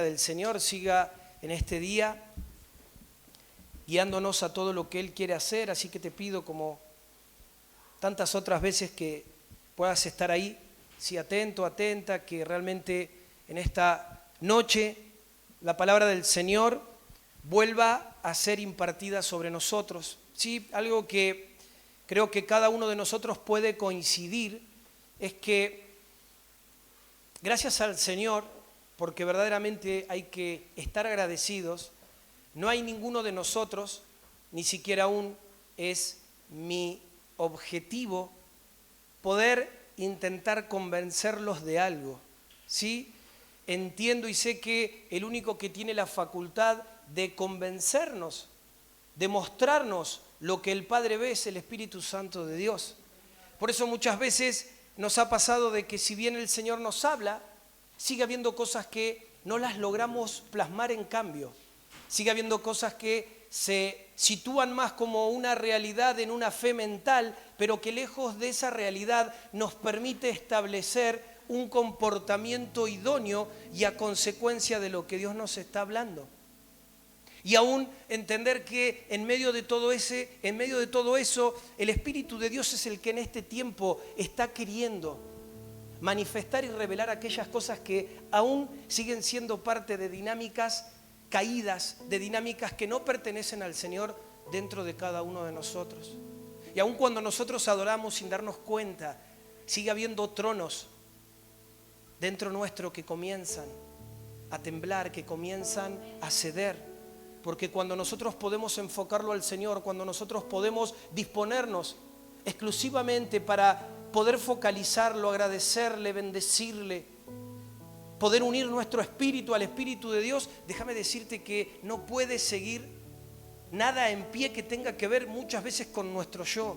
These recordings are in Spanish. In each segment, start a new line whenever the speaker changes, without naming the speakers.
del Señor siga en este día guiándonos a todo lo que Él quiere hacer, así que te pido, como tantas otras veces, que puedas estar ahí, sí, atento, atenta, que realmente en esta noche la palabra del Señor vuelva a ser impartida sobre nosotros. Sí, algo que creo que cada uno de nosotros puede coincidir es que gracias al Señor, porque verdaderamente hay que estar agradecidos, no hay ninguno de nosotros, ni siquiera aún es mi objetivo, poder intentar convencerlos de algo, ¿sí? Entiendo y sé que el único que tiene la facultad de convencernos, de mostrarnos lo que el Padre ve, es el Espíritu Santo de Dios. Por eso muchas veces nos ha pasado de que si bien el Señor nos habla, sigue habiendo cosas que no las logramos plasmar en cambio. Sigue habiendo cosas que se sitúan más como una realidad en una fe mental, pero que lejos de esa realidad nos permite establecer un comportamiento idóneo y a consecuencia de lo que Dios nos está hablando. Y aún entender que en medio de todo eso, el Espíritu de Dios es el que en este tiempo está queriendo manifestar y revelar aquellas cosas que aún siguen siendo parte de dinámicas caídas, de dinámicas que no pertenecen al Señor dentro de cada uno de nosotros. Y aún cuando nosotros adoramos sin darnos cuenta, sigue habiendo tronos dentro nuestro que comienzan a temblar, que comienzan a ceder. Porque cuando nosotros podemos enfocarlo al Señor, cuando nosotros podemos disponernos exclusivamente para poder focalizarlo, agradecerle, bendecirle, poder unir nuestro espíritu al Espíritu de Dios, déjame decirte que no puede seguir nada en pie que tenga que ver muchas veces con nuestro yo,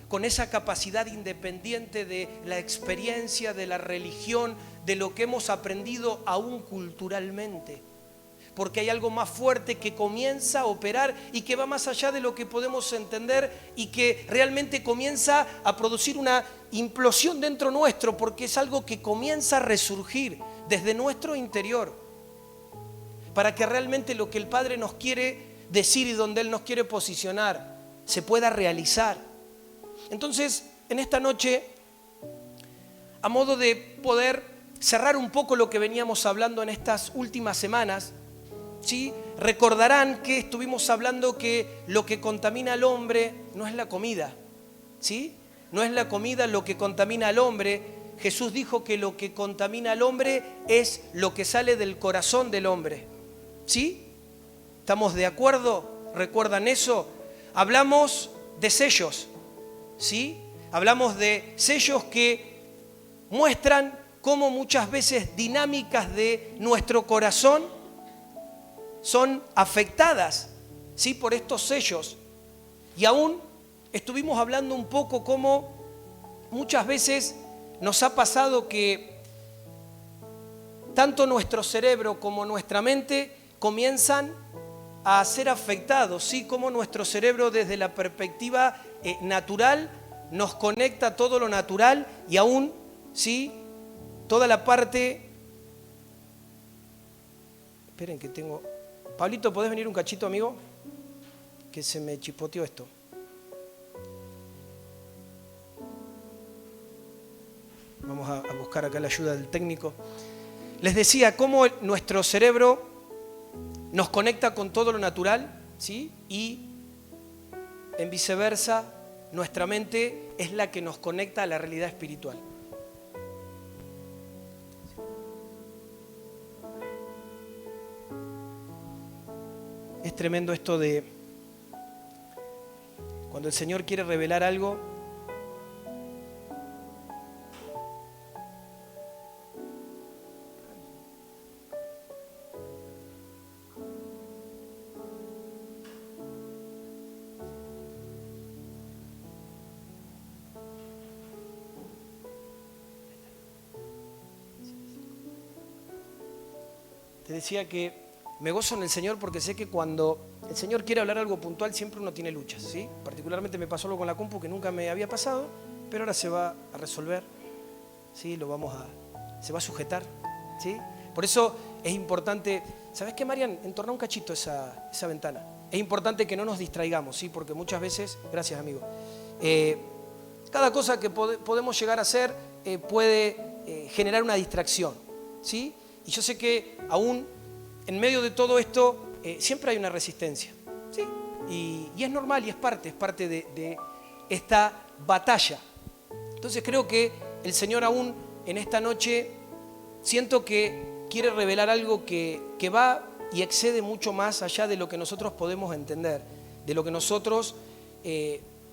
con esa capacidad independiente de la experiencia, de la religión, de lo que hemos aprendido aún culturalmente. Porque hay algo más fuerte que comienza a operar y que va más allá de lo que podemos entender y que realmente comienza a producir una implosión dentro nuestro, porque es algo que comienza a resurgir desde nuestro interior para que realmente lo que el Padre nos quiere decir y donde Él nos quiere posicionar se pueda realizar. Entonces, en esta noche, a modo de poder cerrar un poco lo que veníamos hablando en estas últimas semanas, ¿sí? Recordarán que estuvimos hablando que lo que contamina al hombre no es la comida, ¿sí? No es la comida lo que contamina al hombre. Jesús dijo que lo que contamina al hombre es lo que sale del corazón del hombre, ¿sí? ¿Estamos de acuerdo? ¿Recuerdan eso? Hablamos de sellos, ¿sí? Hablamos de sellos que muestran cómo muchas veces dinámicas de nuestro corazón son afectadas, ¿sí? Por estos sellos. Y aún estuvimos hablando un poco cómo muchas veces nos ha pasado que tanto nuestro cerebro como nuestra mente comienzan a ser afectados, ¿sí? Como nuestro cerebro desde la perspectiva natural nos conecta a todo lo natural y aún, ¿sí? Toda la parte... Esperen que tengo... Pablito, ¿podés venir un cachito, amigo? Que se me chipoteó esto. Vamos a buscar acá la ayuda del técnico. Les decía cómo nuestro cerebro nos conecta con todo lo natural, ¿sí? Y en viceversa, nuestra mente es la que nos conecta a la realidad espiritual. Es tremendo esto de cuando el Señor quiere revelar algo, te decía que me gozo en el Señor porque sé que cuando el Señor quiere hablar algo puntual siempre uno tiene luchas, ¿sí? Particularmente me pasó algo con la compu que nunca me había pasado, pero ahora se va a resolver, ¿sí? Se va a sujetar, ¿sí? Por eso es importante, ¿sabes qué, Marian? Entorna un cachito esa ventana. Es importante que no nos distraigamos, ¿sí? Porque muchas veces, gracias amigo, cada cosa que podemos llegar a hacer puede generar una distracción, ¿sí? Y yo sé que aún en medio de todo esto siempre hay una resistencia, ¿sí? Y es normal y es parte de esta batalla. Entonces creo que el Señor aún en esta noche siento que quiere revelar algo que va y excede mucho más allá de lo que nosotros podemos entender, de lo que nosotros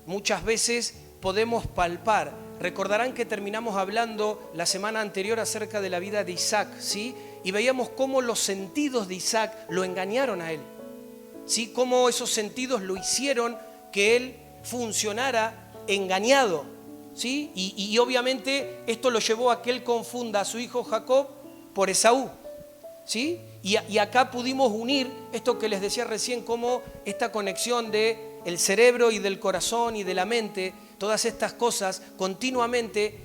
muchas veces podemos palpar. Recordarán que terminamos hablando la semana anterior acerca de la vida de Isaac, ¿sí? Y veíamos cómo los sentidos de Isaac lo engañaron a él, ¿sí? Cómo esos sentidos lo hicieron que él funcionara engañado, ¿sí? Y obviamente esto lo llevó a que él confunda a su hijo Jacob por Esaú, ¿sí? Y acá pudimos unir esto que les decía recién, como esta conexión del cerebro y del corazón y de la mente, todas estas cosas continuamente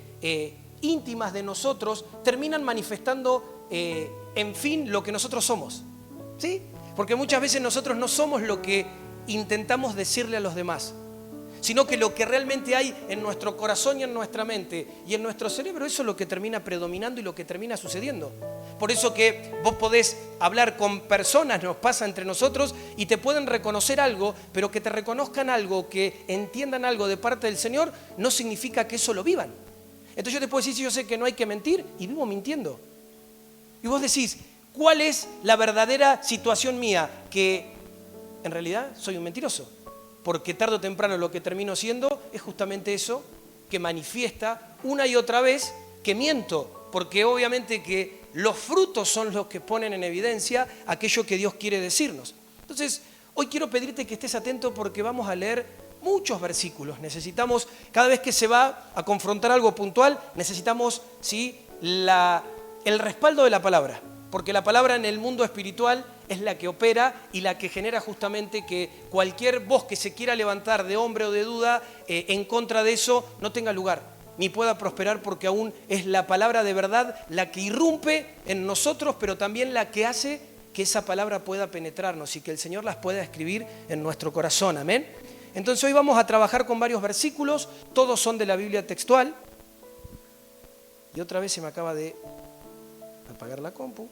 íntimas de nosotros terminan manifestando en fin lo que nosotros somos, ¿sí? Porque muchas veces nosotros no somos lo que intentamos decirle a los demás, sino que lo que realmente hay en nuestro corazón y en nuestra mente y en nuestro cerebro, eso es lo que termina predominando y lo que termina sucediendo. Por eso que vos podés hablar con personas, nos pasa entre nosotros, y te pueden reconocer algo, pero que te reconozcan algo, que entiendan algo de parte del Señor, no significa que eso lo vivan. Entonces yo te puedo decir, si yo sé que no hay que mentir, y vivo mintiendo. Y vos decís, ¿cuál es la verdadera situación mía? Que en realidad soy un mentiroso. Porque tarde o temprano lo que termino siendo es justamente eso que manifiesta una y otra vez que miento, porque obviamente que los frutos son los que ponen en evidencia aquello que Dios quiere decirnos. Entonces, hoy quiero pedirte que estés atento porque vamos a leer muchos versículos. Necesitamos, cada vez que se va a confrontar algo puntual, necesitamos, ¿sí?, el respaldo de la palabra, porque la palabra en el mundo espiritual es la que opera y la que genera justamente que cualquier voz que se quiera levantar de hombre o de duda en contra de eso no tenga lugar, ni pueda prosperar, porque aún es la palabra de verdad la que irrumpe en nosotros, pero también la que hace que esa palabra pueda penetrarnos y que el Señor las pueda escribir en nuestro corazón. Amén. Entonces hoy vamos a trabajar con varios versículos, todos son de la Biblia textual. Y otra vez se me acaba de apagar la compu,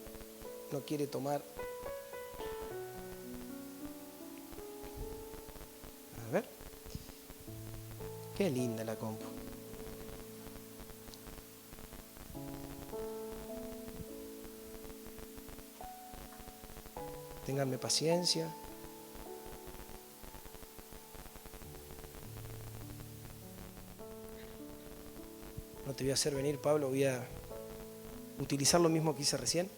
no quiere tomar. A ver, qué linda la compu. Ténganme paciencia. No te voy a hacer venir, Pablo, voy a utilizar lo mismo que hice recién.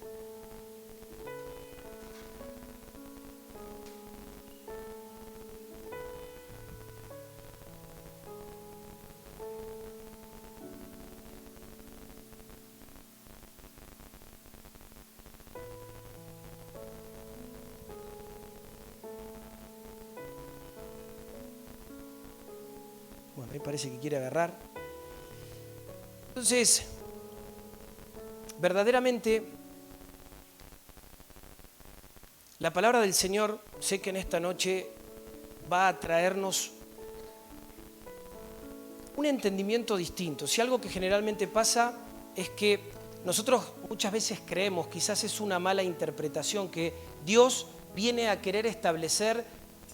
Bueno, ahí parece que quiere agarrar. Entonces, verdaderamente, la palabra del Señor, sé que en esta noche va a traernos un entendimiento distinto. Si algo que generalmente pasa es que nosotros muchas veces creemos, quizás es una mala interpretación, que Dios viene a querer establecer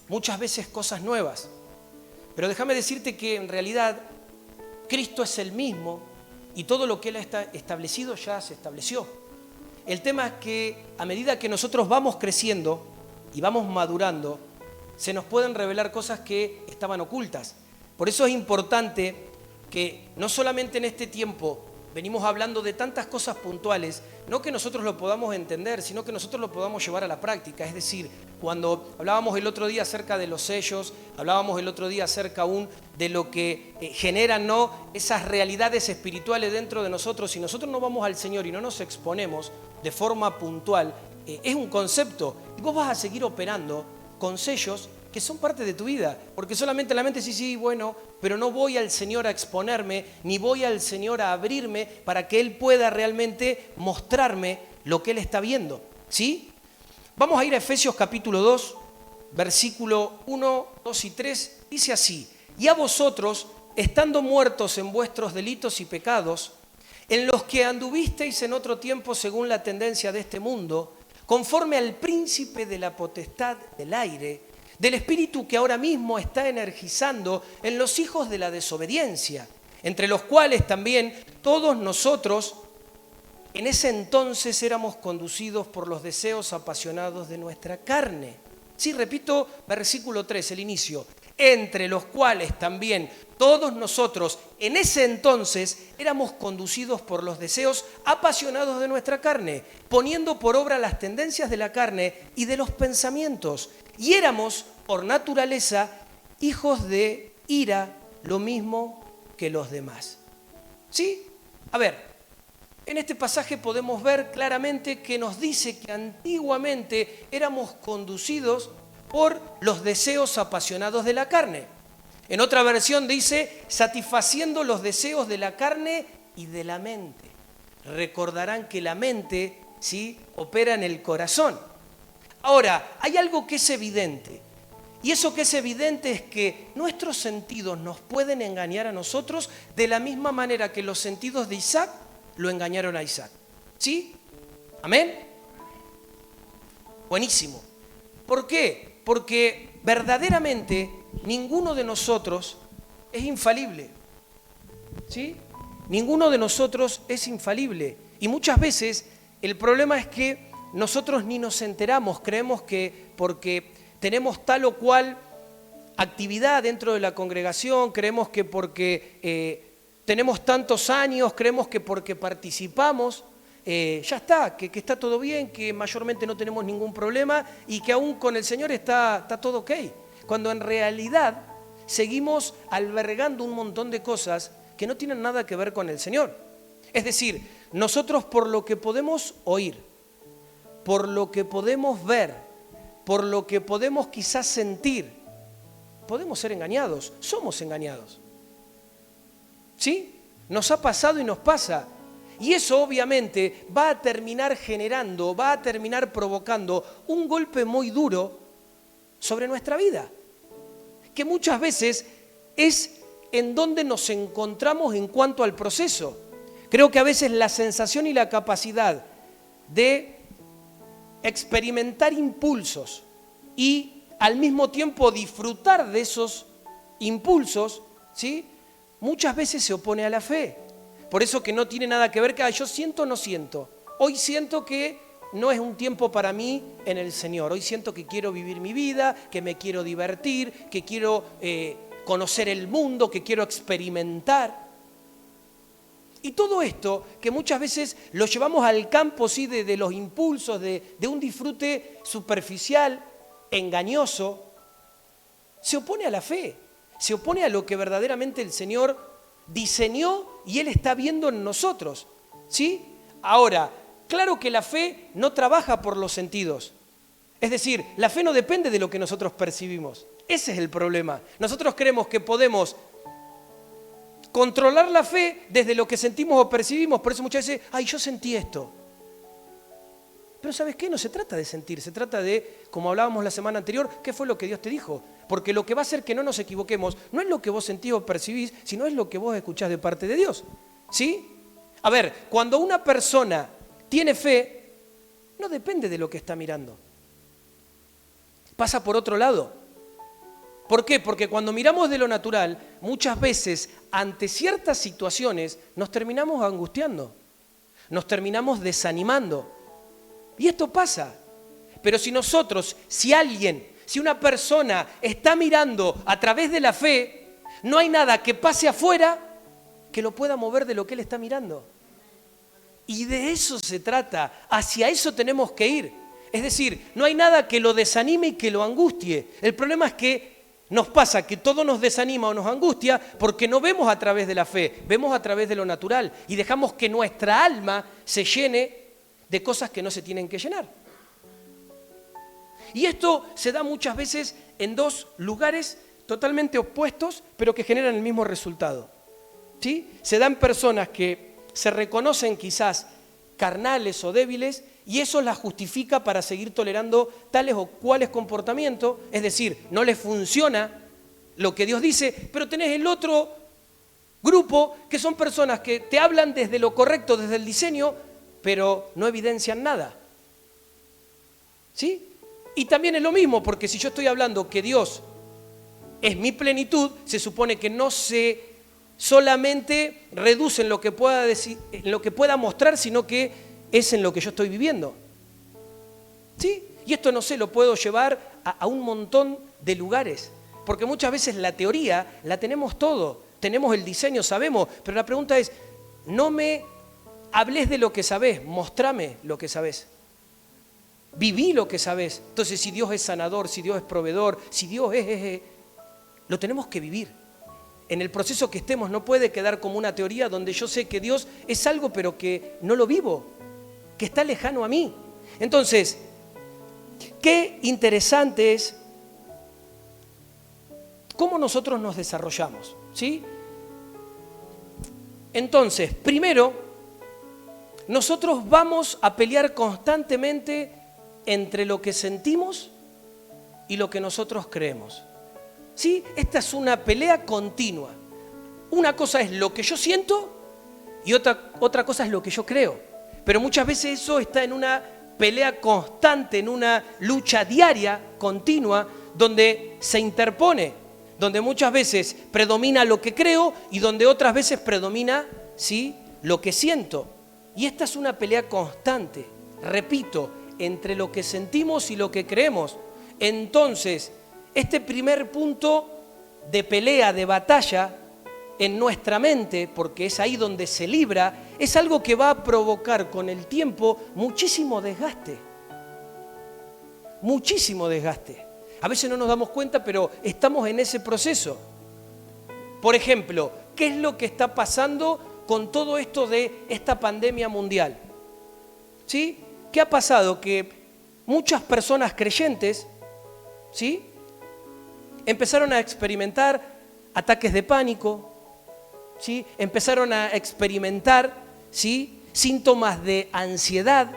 muchas veces cosas nuevas. Pero déjame decirte que en realidad Cristo es el mismo y todo lo que Él ha establecido ya se estableció. El tema es que a medida que nosotros vamos creciendo y vamos madurando, se nos pueden revelar cosas que estaban ocultas. Por eso es importante que no solamente en este tiempo venimos hablando de tantas cosas puntuales, no que nosotros lo podamos entender, sino que nosotros lo podamos llevar a la práctica. Es decir, cuando hablábamos el otro día acerca de los sellos, hablábamos el otro día acerca aún de lo que generan, ¿no?, esas realidades espirituales dentro de nosotros. Si nosotros no vamos al Señor y no nos exponemos de forma puntual, es un concepto. Y vos vas a seguir operando con sellos que son parte de tu vida, porque solamente la mente sí, bueno, pero no voy al Señor a exponerme, ni voy al Señor a abrirme para que Él pueda realmente mostrarme lo que Él está viendo. ¿Sí? Vamos a ir a Efesios capítulo 2, versículo 1, 2 y 3. Dice así: y a vosotros, estando muertos en vuestros delitos y pecados, en los que anduvisteis en otro tiempo según la tendencia de este mundo, conforme al príncipe de la potestad del aire, del espíritu que ahora mismo está energizando en los hijos de la desobediencia, entre los cuales también todos nosotros en ese entonces éramos conducidos por los deseos apasionados de nuestra carne. Sí, repito, versículo 3, el inicio. Entre los cuales también todos nosotros en ese entonces éramos conducidos por los deseos apasionados de nuestra carne, poniendo por obra las tendencias de la carne y de los pensamientos. Y éramos, por naturaleza, hijos de ira, lo mismo que los demás. ¿Sí? A ver, en este pasaje podemos ver claramente que nos dice que antiguamente éramos conducidos por los deseos apasionados de la carne. En otra versión dice, satisfaciendo los deseos de la carne y de la mente. Recordarán que la mente, ¿sí?, opera en el corazón. Ahora, hay algo que es evidente. Y eso que es evidente es que nuestros sentidos nos pueden engañar a nosotros de la misma manera que los sentidos de Isaac lo engañaron a Isaac. ¿Sí? ¿Amén? Buenísimo. ¿Por qué? Porque verdaderamente ninguno de nosotros es infalible. ¿Sí? Ninguno de nosotros es infalible. Y muchas veces el problema es que nosotros ni nos enteramos, creemos que porque tenemos tal o cual actividad dentro de la congregación, creemos que porque tenemos tantos años, creemos que porque participamos, ya está, que está todo bien, que mayormente no tenemos ningún problema y que aún con el Señor está todo ok. Cuando en realidad seguimos albergando un montón de cosas que no tienen nada que ver con el Señor. Es decir, nosotros por lo que podemos oír, por lo que podemos ver, por lo que podemos quizás sentir, podemos ser engañados, somos engañados. ¿Sí? Nos ha pasado y nos pasa. Y eso obviamente va a terminar generando, va a terminar provocando un golpe muy duro sobre nuestra vida, que muchas veces es en donde nos encontramos en cuanto al proceso. Creo que a veces la sensación y la capacidad de experimentar impulsos y al mismo tiempo disfrutar de esos impulsos, ¿sí?, muchas veces se opone a la fe. Por eso que no tiene nada que ver que yo siento o no siento. Hoy siento que no es un tiempo para mí en el Señor. Hoy siento que quiero vivir mi vida, que me quiero divertir, que quiero conocer el mundo, que quiero experimentar. Y todo esto que muchas veces lo llevamos al campo, ¿sí?, de los impulsos, de un disfrute superficial, engañoso, se opone a la fe. Se opone a lo que verdaderamente el Señor diseñó y Él está viendo en nosotros, ¿sí? Ahora, claro que la fe no trabaja por los sentidos. Es decir, la fe no depende de lo que nosotros percibimos. Ese es el problema. Nosotros creemos que podemos controlar la fe desde lo que sentimos o percibimos. Por eso muchas veces, yo sentí esto. Pero ¿sabes qué? No se trata de sentir, se trata de, como hablábamos la semana anterior, ¿qué fue lo que Dios te dijo? Porque lo que va a hacer que no nos equivoquemos no es lo que vos sentís o percibís, sino es lo que vos escuchás de parte de Dios. ¿Sí? A ver, cuando una persona tiene fe, no depende de lo que está mirando. Pasa por otro lado. ¿Por qué? Porque cuando miramos de lo natural, muchas veces ante ciertas situaciones nos terminamos angustiando, nos terminamos desanimando. Y esto pasa. Pero si nosotros, si una persona está mirando a través de la fe, no hay nada que pase afuera que lo pueda mover de lo que él está mirando. Y de eso se trata, hacia eso tenemos que ir. Es decir, no hay nada que lo desanime y que lo angustie. El problema es que nos pasa que todo nos desanima o nos angustia porque no vemos a través de la fe, vemos a través de lo natural y dejamos que nuestra alma se llene de cosas que no se tienen que llenar. Y esto se da muchas veces en dos lugares totalmente opuestos, pero que generan el mismo resultado. ¿Sí? Se dan personas que se reconocen quizás carnales o débiles, y eso las justifica para seguir tolerando tales o cuales comportamientos, es decir, no les funciona lo que Dios dice, pero tenés el otro grupo que son personas que te hablan desde lo correcto, desde el diseño, pero no evidencian nada. ¿Sí? Y también es lo mismo, porque si yo estoy hablando que Dios es mi plenitud, se supone que no se solamente reduce en lo que pueda decir, en lo que pueda mostrar, sino que es en lo que yo estoy viviendo. ¿Sí? Y esto, no sé, lo puedo llevar a un montón de lugares, porque muchas veces la teoría la tenemos todo, tenemos el diseño, sabemos, pero la pregunta es, no me hables de lo que sabés, mostrame lo que sabés. Viví lo que sabés. Entonces, si Dios es sanador, si Dios es proveedor, si Dios es, lo tenemos que vivir. En el proceso que estemos no puede quedar como una teoría donde yo sé que Dios es algo pero que no lo vivo, que está lejano a mí. Entonces, qué interesante es cómo nosotros nos desarrollamos, ¿sí? Entonces, primero, nosotros vamos a pelear constantemente entre lo que sentimos y lo que nosotros creemos. ¿Sí? Esta es una pelea continua. Una cosa es lo que yo siento y otra cosa es lo que yo creo. Pero muchas veces eso está en una pelea constante, en una lucha diaria, continua, donde se interpone, donde muchas veces predomina lo que creo y donde otras veces predomina, ¿sí?, lo que siento. Y esta es una pelea constante, repito, entre lo que sentimos y lo que creemos. Entonces, este primer punto de pelea, de batalla en nuestra mente, porque es ahí donde se libra, es algo que va a provocar con el tiempo muchísimo desgaste. Muchísimo desgaste. A veces no nos damos cuenta, pero estamos en ese proceso. Por ejemplo, ¿qué es lo que está pasando con todo esto de esta pandemia mundial? ¿Sí? ¿Qué ha pasado? Que muchas personas creyentes, ¿sí?, empezaron a experimentar ataques de pánico, ¿sí?, empezaron a experimentar, ¿sí?, síntomas de ansiedad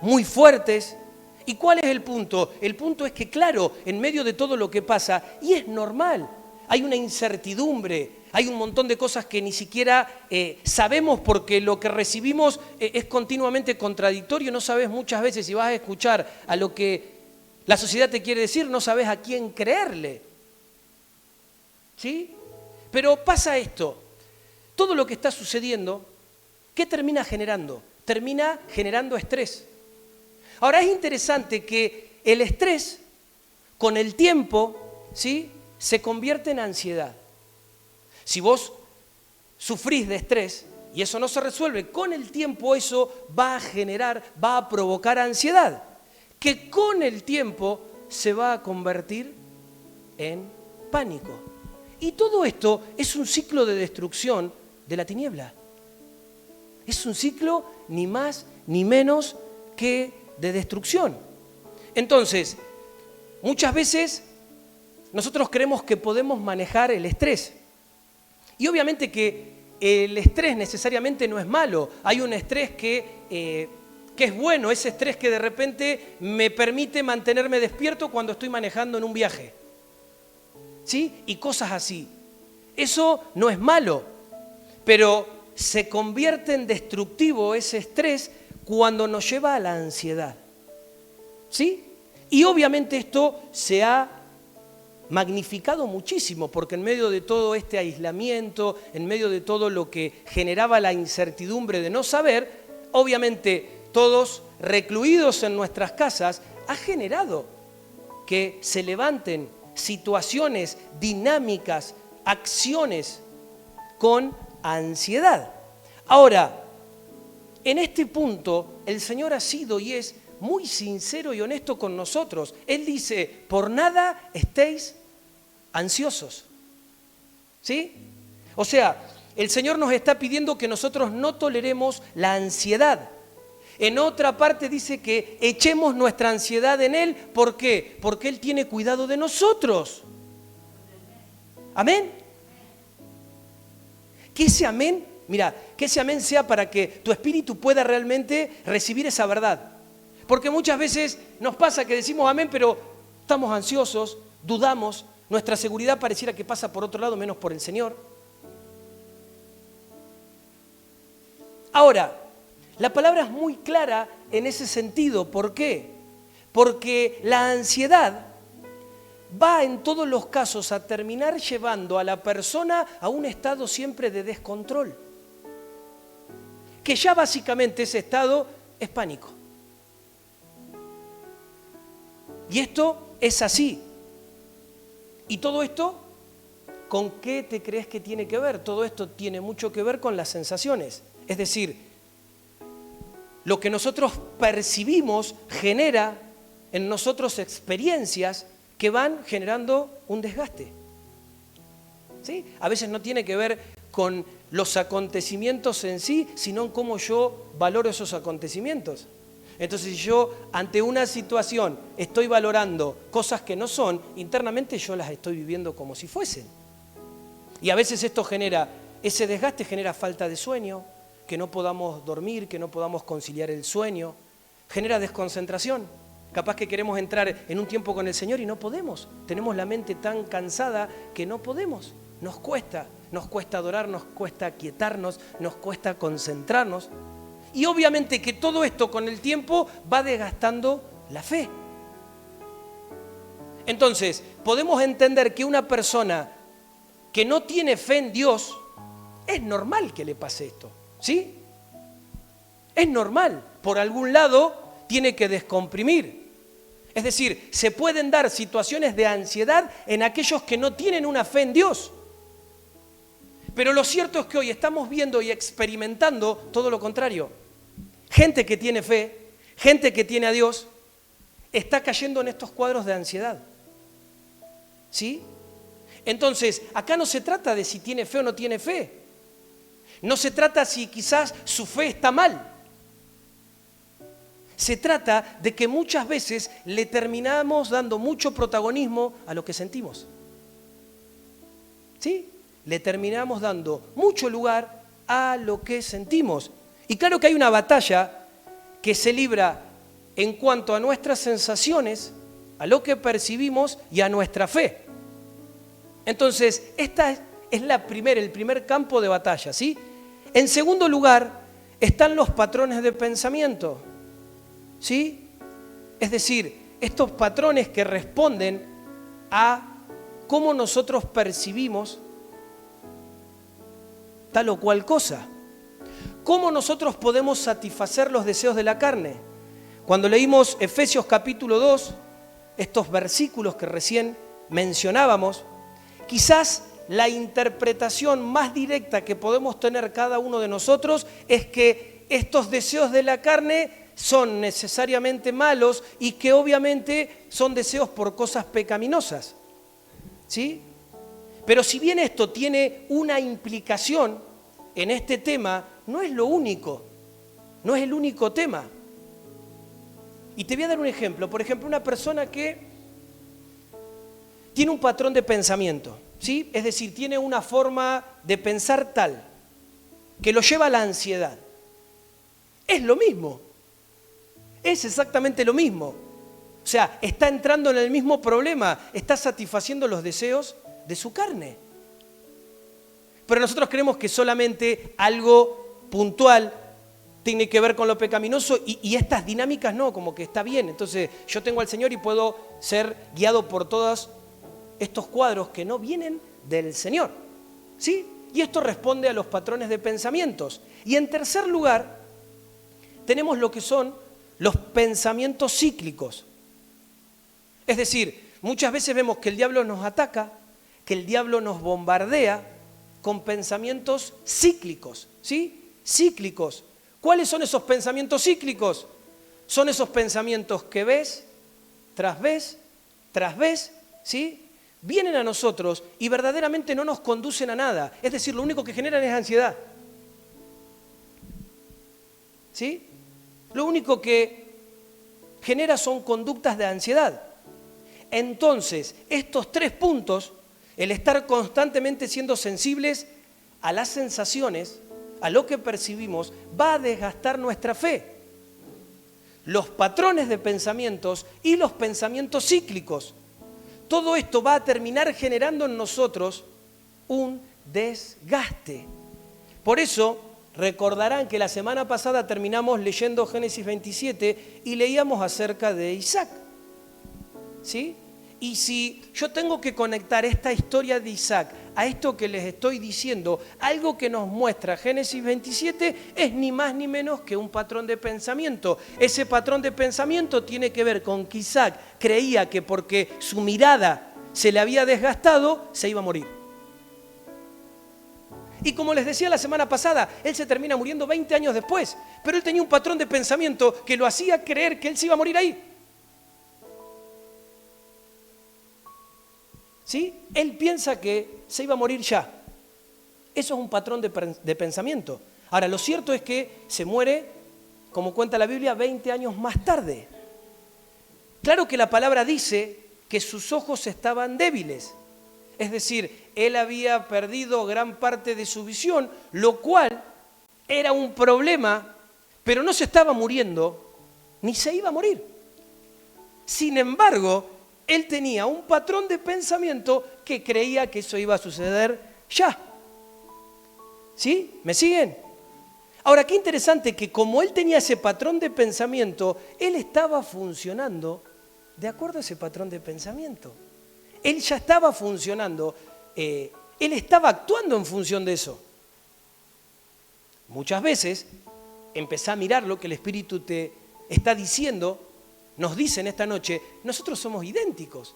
muy fuertes. ¿Y cuál es el punto? El punto es que, claro, en medio de todo lo que pasa, y es normal, hay una incertidumbre, hay un montón de cosas que ni siquiera sabemos porque lo que recibimos es continuamente contradictorio. No sabes muchas veces si vas a escuchar a lo que la sociedad te quiere decir, no sabes a quién creerle. ¿Sí? Pero pasa esto, todo lo que está sucediendo, ¿qué termina generando? Termina generando estrés. Ahora es interesante que el estrés, con el tiempo, ¿sí?, se convierte en ansiedad. Si vos sufrís de estrés y eso no se resuelve, con el tiempo eso va a generar, va a provocar ansiedad, que con el tiempo se va a convertir en pánico. Y todo esto es un ciclo de destrucción de la tiniebla. Es un ciclo ni más ni menos que de destrucción. Entonces, muchas veces nosotros creemos que podemos manejar el estrés. Y obviamente que el estrés necesariamente no es malo. Hay un estrés que es bueno, ese estrés que de repente me permite mantenerme despierto cuando estoy manejando en un viaje. ¿Sí? Y cosas así. Eso no es malo, pero se convierte en destructivo ese estrés cuando nos lleva a la ansiedad. ¿Sí? Y obviamente esto se ha magnificado muchísimo, porque en medio de todo este aislamiento, en medio de todo lo que generaba la incertidumbre de no saber, obviamente todos recluidos en nuestras casas, ha generado que se levanten situaciones, dinámicas, acciones con ansiedad. Ahora, en este punto, el Señor ha sido y es muy sincero y honesto con nosotros. Él dice, por nada estéis ansiosos. ¿Sí? O sea, el Señor nos está pidiendo que nosotros no toleremos la ansiedad. En otra parte dice que echemos nuestra ansiedad en Él. ¿Por qué? Porque Él tiene cuidado de nosotros. ¿Amén? Que ese amén Mira, que ese amén sea para que tu espíritu pueda realmente recibir esa verdad. Porque muchas veces nos pasa que decimos amén, pero estamos ansiosos, dudamos, nuestra seguridad pareciera que pasa por otro lado menos por el Señor. Ahora, la palabra es muy clara en ese sentido. ¿Por qué? Porque la ansiedad va en todos los casos a terminar llevando a la persona a un estado siempre de descontrol. Que ya básicamente ese estado es pánico. Y esto es así. ¿Y todo esto con qué te crees que tiene que ver? Todo esto tiene mucho que ver con las sensaciones. Es decir, lo que nosotros percibimos genera en nosotros experiencias que van generando un desgaste. ¿Sí? A veces no tiene que ver con los acontecimientos en sí, sino en cómo yo valoro esos acontecimientos. Entonces, si yo ante una situación estoy valorando cosas que no son, internamente yo las estoy viviendo como si fuesen. Y a veces esto genera, ese desgaste genera falta de sueño, que no podamos dormir, que no podamos conciliar el sueño, genera desconcentración. Capaz que queremos entrar en un tiempo con el Señor y no podemos. Tenemos la mente tan cansada que no podemos. Nos cuesta adorar, nos cuesta aquietarnos, nos cuesta concentrarnos. Y obviamente que todo esto con el tiempo va desgastando la fe. Entonces, podemos entender que una persona que no tiene fe en Dios, es normal que le pase esto, ¿sí? Es normal, por algún lado tiene que descomprimir. Es decir, se pueden dar situaciones de ansiedad en aquellos que no tienen una fe en Dios. Pero lo cierto es que hoy estamos viendo y experimentando todo lo contrario. Gente que tiene fe, gente que tiene a Dios, está cayendo en estos cuadros de ansiedad. ¿Sí? Entonces, acá no se trata de si tiene fe o no tiene fe. No se trata si quizás su fe está mal. Se trata de que muchas veces le terminamos dando mucho protagonismo a lo que sentimos. ¿Sí? Le terminamos dando mucho lugar a lo que sentimos. Y claro que hay una batalla que se libra en cuanto a nuestras sensaciones, a lo que percibimos y a nuestra fe. Entonces, esta es el primer campo de batalla, ¿sí? En segundo lugar, están los patrones de pensamiento, ¿sí? Es decir, estos patrones que responden a cómo nosotros percibimos tal o cual cosa. ¿Cómo nosotros podemos satisfacer los deseos de la carne? Cuando leímos Efesios capítulo 2, estos versículos que recién mencionábamos, quizás la interpretación más directa que podemos tener cada uno de nosotros es que estos deseos de la carne son necesariamente malos y que obviamente son deseos por cosas pecaminosas. ¿Sí? Pero si bien esto tiene una implicación en este tema, no es lo único, no es el único tema. Y te voy a dar un ejemplo. Por ejemplo, una persona que tiene un patrón de pensamiento, ¿sí? Es decir, tiene una forma de pensar tal que lo lleva a la ansiedad. Es lo mismo, es exactamente lo mismo. O sea, está entrando en el mismo problema, está satisfaciendo los deseos de su carne. Pero nosotros creemos que solamente algo puntual tiene que ver con lo pecaminoso y estas dinámicas no, como que está bien. Entonces yo tengo al Señor y puedo ser guiado por todos estos cuadros que no vienen del Señor, ¿sí? Y esto responde a los patrones de pensamientos. Y en tercer lugar, tenemos lo que son los pensamientos cíclicos. Es decir, muchas veces vemos que el diablo nos ataca, que el diablo nos bombardea con pensamientos cíclicos, ¿sí? Cíclicos. ¿Cuáles son esos pensamientos cíclicos? Son esos pensamientos que vez, tras vez, ¿sí? Vienen a nosotros y verdaderamente no nos conducen a nada. Es decir, lo único que generan es ansiedad. ¿Sí? Lo único que genera son conductas de ansiedad. Entonces, estos tres puntos, el estar constantemente siendo sensibles a las sensaciones, a lo que percibimos, va a desgastar nuestra fe. Los patrones de pensamientos y los pensamientos cíclicos. Todo esto va a terminar generando en nosotros un desgaste. Por eso, recordarán que la semana pasada terminamos leyendo Génesis 27 y leíamos acerca de Isaac. ¿Sí? Y si yo tengo que conectar esta historia de Isaac a esto que les estoy diciendo, algo que nos muestra Génesis 27 es ni más ni menos que un patrón de pensamiento. Ese patrón de pensamiento tiene que ver con que Isaac creía que porque su mirada se le había desgastado, se iba a morir. Y como les decía la semana pasada, él se termina muriendo 20 años después, pero él tenía un patrón de pensamiento que lo hacía creer que él se iba a morir ahí. ¿Sí? Él piensa que se iba a morir ya. Eso es un patrón de pensamiento. Ahora, lo cierto es que se muere, como cuenta la Biblia, 20 años más tarde. Claro que la palabra dice que sus ojos estaban débiles. Es decir, él había perdido gran parte de su visión, lo cual era un problema, pero no se estaba muriendo, ni se iba a morir. Sin embargo, él tenía un patrón de pensamiento que creía que eso iba a suceder ya. ¿Sí? ¿Me siguen? Ahora, qué interesante que como él tenía ese patrón de pensamiento, él estaba funcionando de acuerdo a ese patrón de pensamiento. Él ya estaba funcionando, él estaba actuando en función de eso. Muchas veces, empezá a mirar lo que el Espíritu te está diciendo, nos dice en esta noche, nosotros somos idénticos.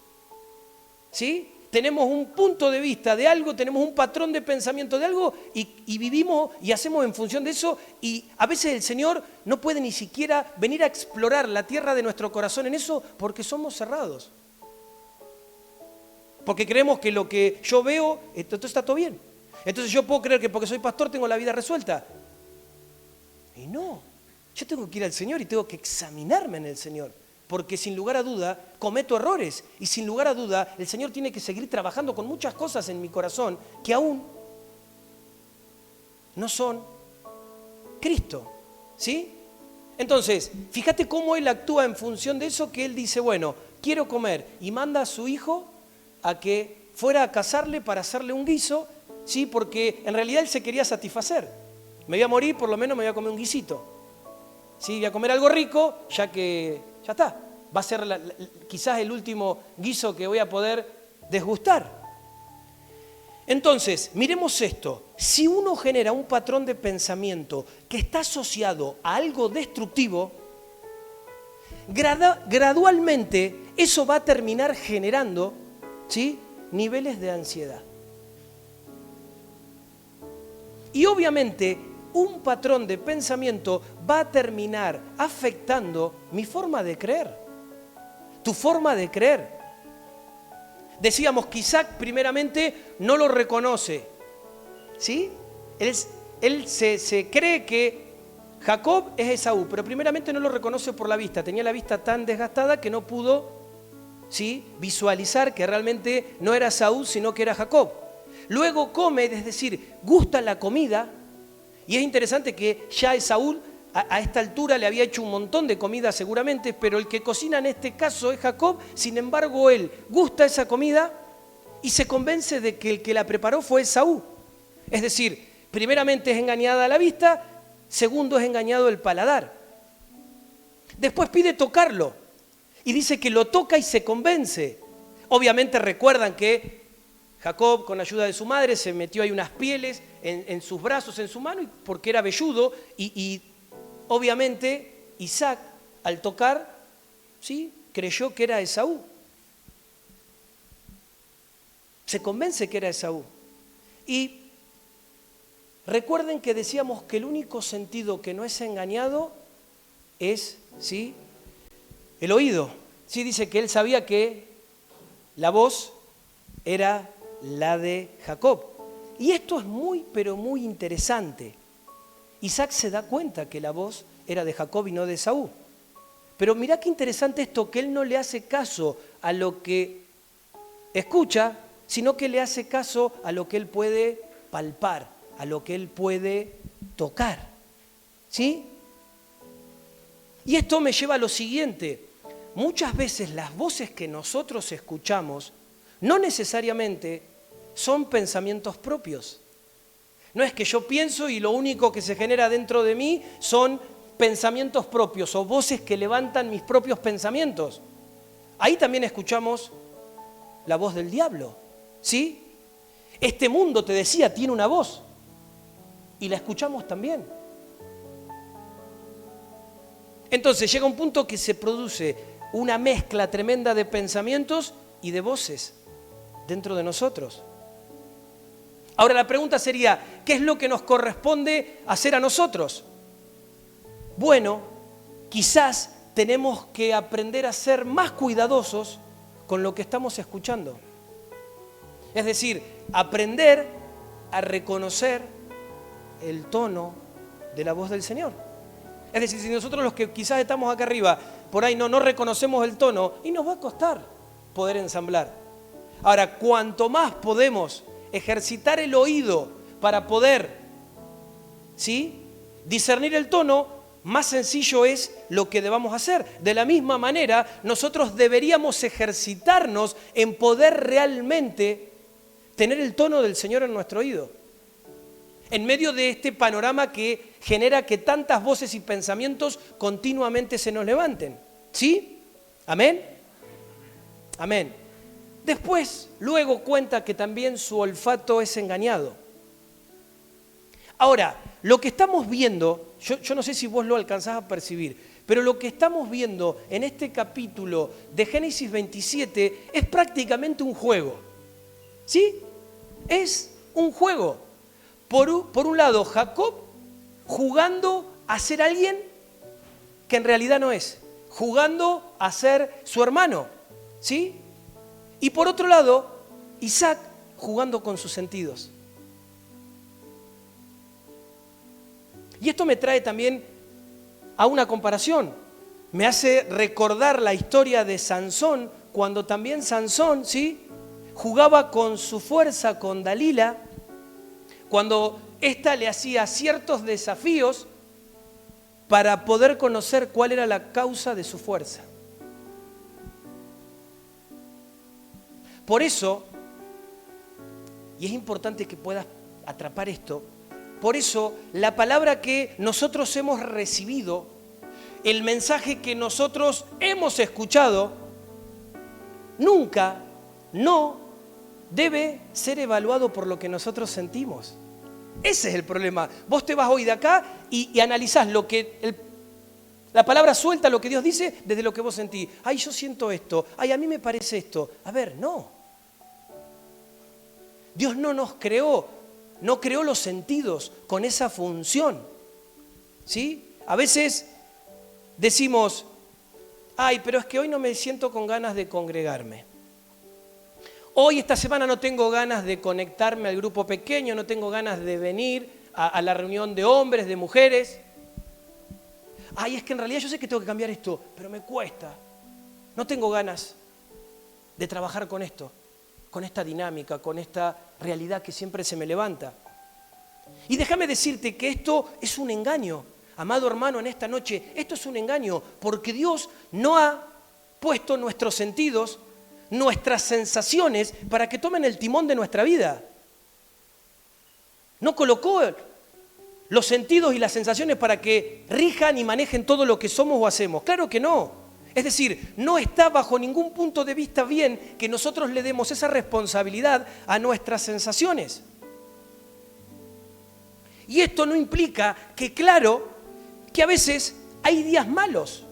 ¿Sí? Tenemos un punto de vista de algo, tenemos un patrón de pensamiento de algo y vivimos y hacemos en función de eso, y a veces el Señor no puede ni siquiera venir a explorar la tierra de nuestro corazón en eso porque somos cerrados. Porque creemos que lo que yo veo, entonces está todo bien. Entonces yo puedo creer que porque soy pastor tengo la vida resuelta. Y no, yo tengo que ir al Señor y tengo que examinarme en el Señor. Porque sin lugar a duda cometo errores y sin lugar a duda el Señor tiene que seguir trabajando con muchas cosas en mi corazón que aún no son Cristo. ¿Sí? Entonces, fíjate cómo Él actúa en función de eso, que Él dice, bueno, quiero comer, y manda a su hijo a que fuera a cazarle para hacerle un guiso, ¿sí? Porque en realidad Él se quería satisfacer. Me voy a morir, por lo menos me voy a comer un guisito. ¿Sí? Voy a comer algo rico, ya que ya está. Va a ser quizás el último guiso que voy a poder desgustar. Entonces, miremos esto. Si uno genera un patrón de pensamiento que está asociado a algo destructivo, gradualmente eso va a terminar generando, ¿sí?, niveles de ansiedad. Y obviamente un patrón de pensamiento va a terminar afectando mi forma de creer, tu forma de creer. Decíamos que Isaac primeramente no lo reconoce, ¿sí? Él se cree que Jacob es Esaú, pero primeramente no lo reconoce por la vista. Tenía la vista tan desgastada que no pudo, ¿sí?, visualizar que realmente no era Esaú, sino que era Jacob. Luego come, es decir, gusta la comida. Y es interesante que ya Esaú a esta altura le había hecho un montón de comida seguramente, pero el que cocina en este caso es Jacob. Sin embargo, él gusta esa comida y se convence de que el que la preparó fue Esaú. Es decir, primeramente es engañada la vista, segundo es engañado el paladar. Después pide tocarlo y dice que lo toca y se convence. Obviamente recuerdan que Jacob, con ayuda de su madre, se metió ahí unas pieles en sus brazos, en su mano, porque era velludo, y obviamente Isaac, al tocar, ¿sí?, creyó que era Esaú. Se convence que era Esaú. Y recuerden que decíamos que el único sentido que no es engañado es, ¿sí?, el oído. Sí, dice que él sabía que la voz era la de Jacob. Y esto es muy, pero muy interesante. Isaac se da cuenta que la voz era de Jacob y no de Esaú. Pero mirá qué interesante esto, que él no le hace caso a lo que escucha, sino que le hace caso a lo que él puede palpar, a lo que él puede tocar. ¿Sí? Y esto me lleva a lo siguiente. Muchas veces las voces que nosotros escuchamos no necesariamente son pensamientos propios. No es que yo pienso y lo único que se genera dentro de mí son pensamientos propios o voces que levantan mis propios pensamientos. Ahí también escuchamos la voz del diablo, ¿sí? Este mundo, te decía, tiene una voz y la escuchamos también. Entonces llega un punto que se produce una mezcla tremenda de pensamientos y de voces dentro de nosotros. Ahora la pregunta sería, ¿qué es lo que nos corresponde hacer a nosotros? Bueno, quizás tenemos que aprender a ser más cuidadosos con lo que estamos escuchando. Es decir, aprender a reconocer el tono de la voz del Señor. Es decir, si nosotros los que quizás estamos acá arriba, por ahí no reconocemos el tono, y nos va a costar poder ensamblar. Ahora, cuanto más podemos ejercitar el oído para poder, ¿sí?, discernir el tono, más sencillo es lo que debamos hacer. De la misma manera, nosotros deberíamos ejercitarnos en poder realmente tener el tono del Señor en nuestro oído. En medio de este panorama que genera que tantas voces y pensamientos continuamente se nos levanten. ¿Sí? ¿Amén? Amén. Después, luego cuenta que también su olfato es engañado. Ahora, lo que estamos viendo, yo no sé si vos lo alcanzás a percibir, pero lo que estamos viendo en este capítulo de Génesis 27 es prácticamente un juego. ¿Sí? Es un juego. Por un lado, Jacob jugando a ser alguien que en realidad no es, jugando a ser su hermano, ¿sí? Y por otro lado, Isaac jugando con sus sentidos. Y esto me trae también a una comparación. Me hace recordar la historia de Sansón, cuando también Sansón, ¿sí?, jugaba con su fuerza, con Dalila, cuando ésta le hacía ciertos desafíos para poder conocer cuál era la causa de su fuerza. Por eso, y es importante que puedas atrapar esto, por eso la palabra que nosotros hemos recibido, el mensaje que nosotros hemos escuchado, nunca, no debe ser evaluado por lo que nosotros sentimos. Ese es el problema. Vos te vas hoy de acá y analizás lo que la palabra suelta, lo que Dios dice, desde lo que vos sentís. Ay, yo siento esto. Ay, a mí me parece esto. A ver, no. Dios no nos creó, no creó los sentidos con esa función. ¿Sí? A veces decimos, ay, pero es que hoy no me siento con ganas de congregarme. Hoy, esta semana, no tengo ganas de conectarme al grupo pequeño, no tengo ganas de venir a la reunión de hombres, de mujeres. Ay, es que en realidad yo sé que tengo que cambiar esto, pero me cuesta. No tengo ganas de trabajar con esto, con esta dinámica, con esta realidad que siempre se me levanta. Y déjame decirte que esto es un engaño. Amado hermano, en esta noche, esto es un engaño, porque Dios no ha puesto nuestros sentidos, nuestras sensaciones para que tomen el timón de nuestra vida. No colocó los sentidos y las sensaciones para que rijan y manejen todo lo que somos o hacemos. Claro que no. Es decir, no está bajo ningún punto de vista bien que nosotros le demos esa responsabilidad a nuestras sensaciones. Y esto no implica que, claro, que a veces hay días malos.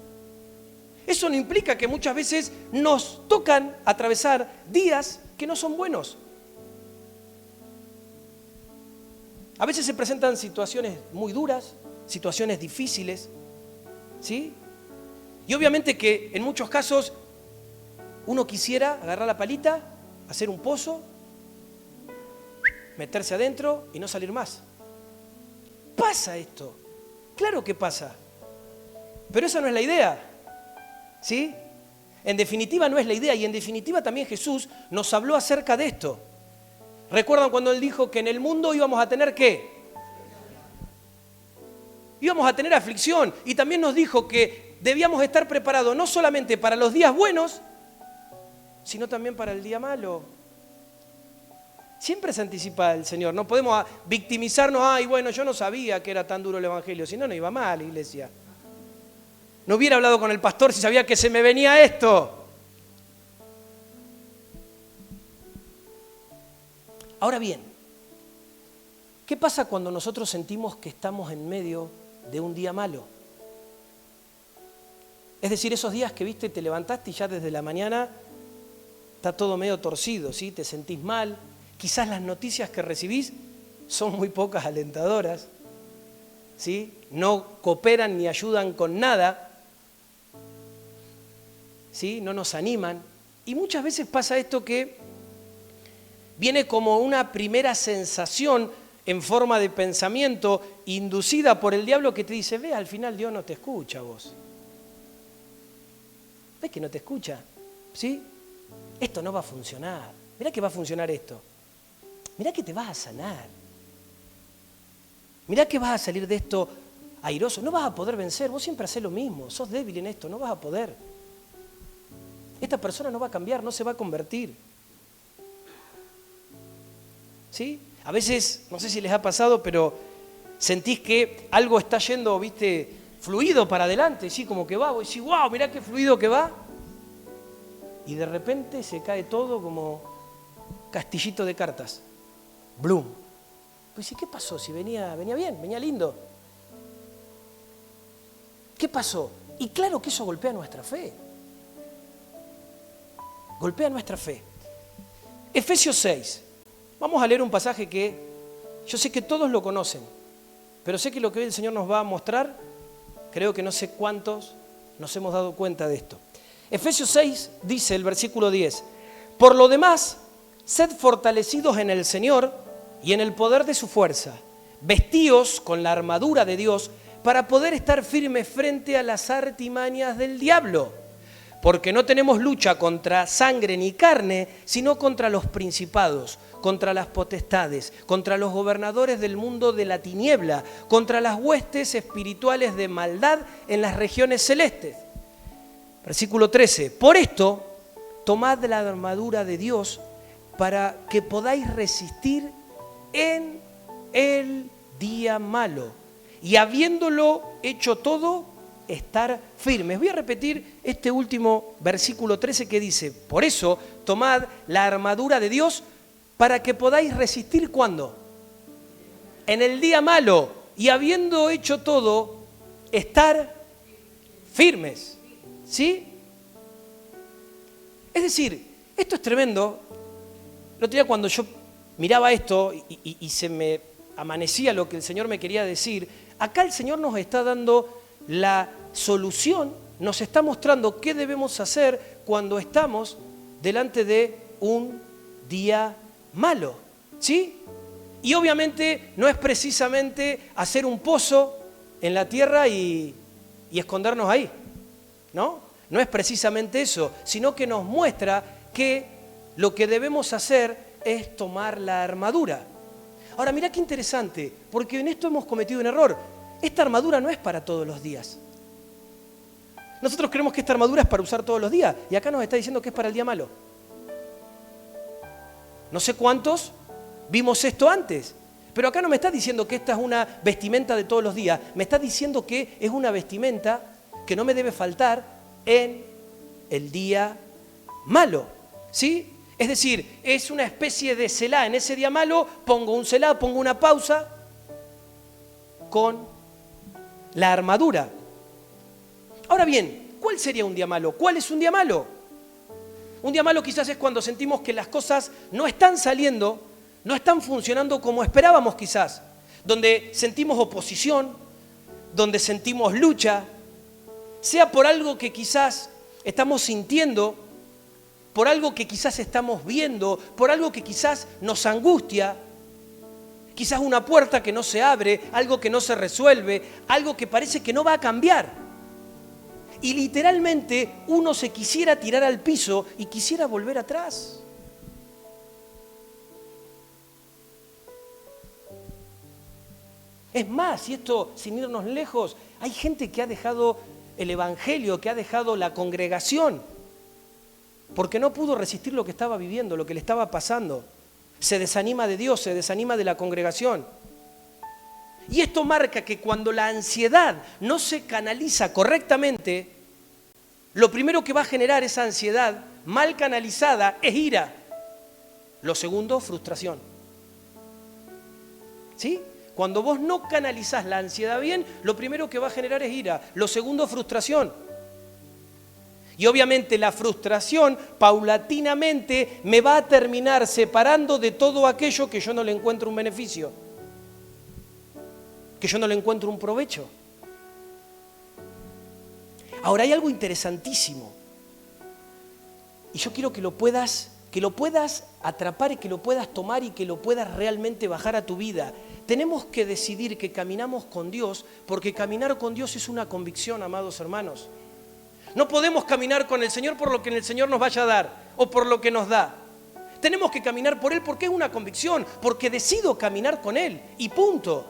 Eso no implica que muchas veces nos tocan atravesar días que no son buenos. A veces se presentan situaciones muy duras, situaciones difíciles, ¿sí? Y obviamente que en muchos casos uno quisiera agarrar la palita, hacer un pozo, meterse adentro y no salir más. Pasa esto, claro que pasa, pero esa no es la idea. ¿Sí? En definitiva no es la idea, y en definitiva también Jesús nos habló acerca de esto. ¿Recuerdan cuando Él dijo que en el mundo íbamos a tener qué? íbamos a tener aflicción y también nos dijo que debíamos estar preparados no solamente para los días buenos, sino también para el día malo. Siempre se anticipa el Señor, no podemos victimizarnos, ay, bueno, yo no sabía que era tan duro el Evangelio, si no, no iba mal, iglesia. No hubiera hablado con el pastor si sabía que se me venía esto. Ahora bien, ¿qué pasa cuando nosotros sentimos que estamos en medio de un día malo? Es decir, esos días que viste, te levantaste y ya desde la mañana está todo medio torcido, ¿sí? Te sentís mal. Quizás las noticias que recibís son muy pocas alentadoras, ¿sí? No cooperan ni ayudan con nada, ¿sí? No nos animan. Y muchas veces pasa esto que viene como una primera sensación en forma de pensamiento inducida por el diablo que te dice, ve, al final Dios no te escucha a vos. ¿Ves que no te escucha? ¿Sí? Esto no va a funcionar. Mirá que va a funcionar esto. Mirá que te vas a sanar. Mirá que vas a salir de esto airoso. No vas a poder vencer. Vos siempre hacés lo mismo. Sos débil en esto. No vas a poder. Esta persona no va a cambiar. No se va a convertir. ¿Sí? A veces, no sé si les ha pasado, pero sentís que algo está yendo, viste, fluido para adelante. ¿Sí? Como que va. Vos decís, wow, mirá qué fluido que va. Y de repente se cae todo como castillito de cartas. Bloom. Pues, ¿y qué pasó? Si venía bien, venía lindo. ¿Qué pasó? Y claro que eso golpea nuestra fe. Golpea nuestra fe. Efesios 6. Vamos a leer un pasaje que yo sé que todos lo conocen, pero sé que lo que hoy el Señor nos va a mostrar, creo que no sé cuántos nos hemos dado cuenta de esto. Efesios 6 dice el versículo 10, por lo demás, sed fortalecidos en el Señor y en el poder de su fuerza, vestíos con la armadura de Dios para poder estar firmes frente a las artimañas del diablo, porque no tenemos lucha contra sangre ni carne, sino contra los principados, contra las potestades, contra los gobernadores del mundo de la tiniebla, contra las huestes espirituales de maldad en las regiones celestes. Versículo 13, por esto, tomad la armadura de Dios para que podáis resistir en el día malo y habiéndolo hecho todo, estar firmes. Voy a repetir este último versículo 13 que dice, por eso, tomad la armadura de Dios para que podáis resistir, ¿cuándo? En el día malo y habiendo hecho todo, estar firmes. ¿Sí? Es decir, esto es tremendo. El otro día cuando yo miraba esto y se me amanecía lo que el Señor me quería decir, acá el Señor nos está dando la solución, nos está mostrando qué debemos hacer cuando estamos delante de un día malo. ¿Sí? Y obviamente no es precisamente hacer un pozo en la tierra y escondernos ahí. ¿No? No es precisamente eso, sino que nos muestra que lo que debemos hacer es tomar la armadura. Ahora, mirá qué interesante, porque en esto hemos cometido un error. Esta armadura no es para todos los días. Nosotros creemos que esta armadura es para usar todos los días, y acá nos está diciendo que es para el día malo. No sé cuántos vimos esto antes, pero acá no me está diciendo que esta es una vestimenta de todos los días, me está diciendo que es una vestimenta que no me debe faltar en el día malo, ¿sí? Es decir, es una especie de selá. En ese día malo pongo un selá, pongo una pausa con la armadura. Ahora bien, ¿cuál sería un día malo? ¿Cuál es un día malo? Un día malo quizás es cuando sentimos que las cosas no están saliendo, no están funcionando como esperábamos quizás, donde sentimos oposición, donde sentimos lucha, sea por algo que quizás estamos sintiendo, por algo que quizás estamos viendo, por algo que quizás nos angustia, quizás una puerta que no se abre, algo que no se resuelve, algo que parece que no va a cambiar. Y literalmente uno se quisiera tirar al piso y quisiera volver atrás. Es más, y esto sin irnos lejos, hay gente que ha dejado el evangelio, que ha dejado la congregación, porque no pudo resistir lo que estaba viviendo, lo que le estaba pasando. Se desanima de Dios, se desanima de la congregación. Y esto marca que cuando la ansiedad no se canaliza correctamente, lo primero que va a generar esa ansiedad mal canalizada es ira. Lo segundo, frustración. ¿Sí? Cuando vos no canalizás la ansiedad bien, lo primero que va a generar es ira. Lo segundo, frustración. Y obviamente la frustración paulatinamente me va a terminar separando de todo aquello que yo no le encuentro un beneficio, que yo no le encuentro un provecho. Ahora hay algo interesantísimo. Y yo quiero que lo puedas atrapar y que lo puedas tomar y que lo puedas realmente bajar a tu vida. Tenemos que decidir que caminamos con Dios, porque caminar con Dios es una convicción, amados hermanos. No podemos caminar con el Señor por lo que el Señor nos vaya a dar o por lo que nos da. Tenemos que caminar por Él porque es una convicción, porque decido caminar con Él y punto.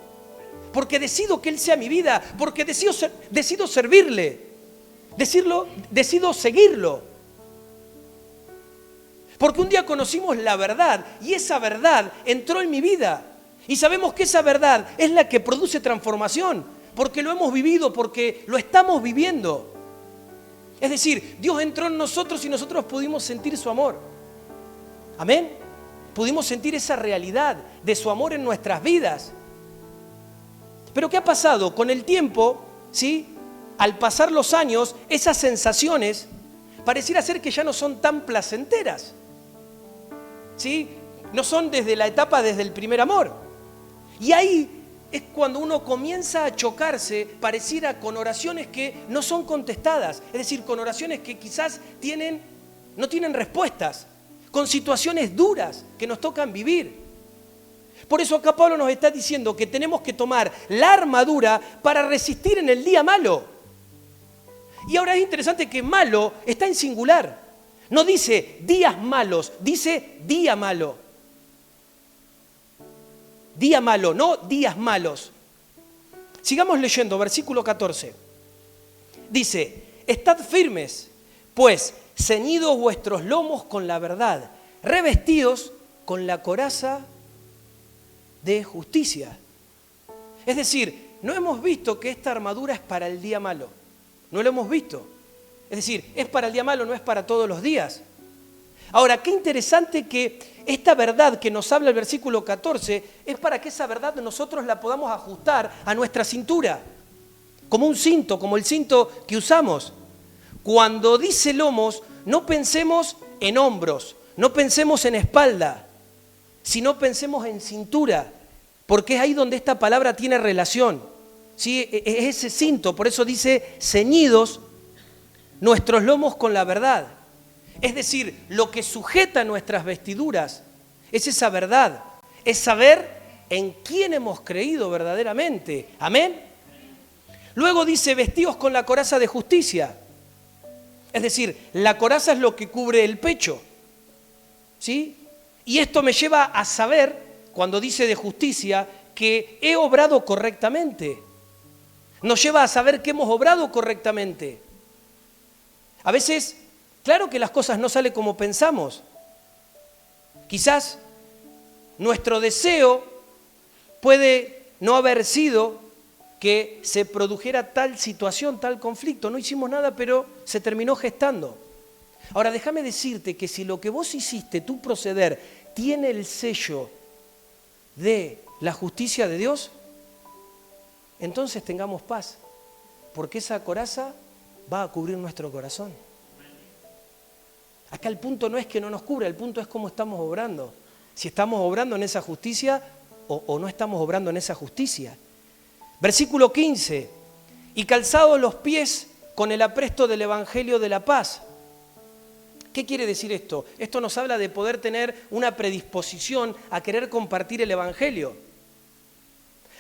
Porque decido que Él sea mi vida, porque decido servirle, decido seguirlo. Porque un día conocimos la verdad y esa verdad entró en mi vida. Y sabemos que esa verdad es la que produce transformación, porque lo hemos vivido, porque lo estamos viviendo. Es decir, Dios entró en nosotros y nosotros pudimos sentir su amor. Amén. Pudimos sentir esa realidad de su amor en nuestras vidas. Pero ¿qué ha pasado? Con el tiempo, ¿sí? Al pasar los años, esas sensaciones pareciera ser que ya no son tan placenteras. ¿Sí? No son desde el primer amor. Y ahí es cuando uno comienza a chocarse, pareciera con oraciones que no son contestadas, es decir, con oraciones que quizás no tienen respuestas, con situaciones duras que nos tocan vivir. Por eso acá Pablo nos está diciendo que tenemos que tomar la armadura para resistir en el día malo. Y ahora es interesante que malo está en singular. No dice días malos, dice día malo. Día malo, no días malos. Sigamos leyendo, versículo 14. Dice, estad firmes, pues ceñidos vuestros lomos con la verdad, revestidos con la coraza de justicia. Es decir, no hemos visto que esta armadura es para el día malo. No lo hemos visto. Es decir, es para el día malo, no es para todos los días. Ahora, qué interesante que esta verdad que nos habla el versículo 14 es para que esa verdad nosotros la podamos ajustar a nuestra cintura, como un cinto, como el cinto que usamos. Cuando dice lomos, no pensemos en hombros, no pensemos en espalda, sino pensemos en cintura, porque es ahí donde esta palabra tiene relación. ¿Sí? Es ese cinto, por eso dice ceñidos nuestros lomos con la verdad. Es decir, lo que sujeta nuestras vestiduras es esa verdad, es saber en quién hemos creído verdaderamente. Amén. Luego dice, vestidos con la coraza de justicia. Es decir, la coraza es lo que cubre el pecho. ¿Sí? Y esto me lleva a saber, cuando dice de justicia, que he obrado correctamente. Nos lleva a saber que hemos obrado correctamente. A veces, claro que las cosas no salen como pensamos. Quizás nuestro deseo puede no haber sido que se produjera tal situación, tal conflicto. No hicimos nada, pero se terminó gestando. Ahora, déjame decirte que si lo que vos hiciste, tu proceder, tiene el sello de la justicia de Dios, entonces tengamos paz, porque esa coraza va a cubrir nuestro corazón. Acá el punto no es que no nos cubra, el punto es cómo estamos obrando. Si estamos obrando en esa justicia o no estamos obrando en esa justicia. Versículo 15. Y calzados los pies con el apresto del Evangelio de la paz. ¿Qué quiere decir esto? Esto nos habla de poder tener una predisposición a querer compartir el Evangelio.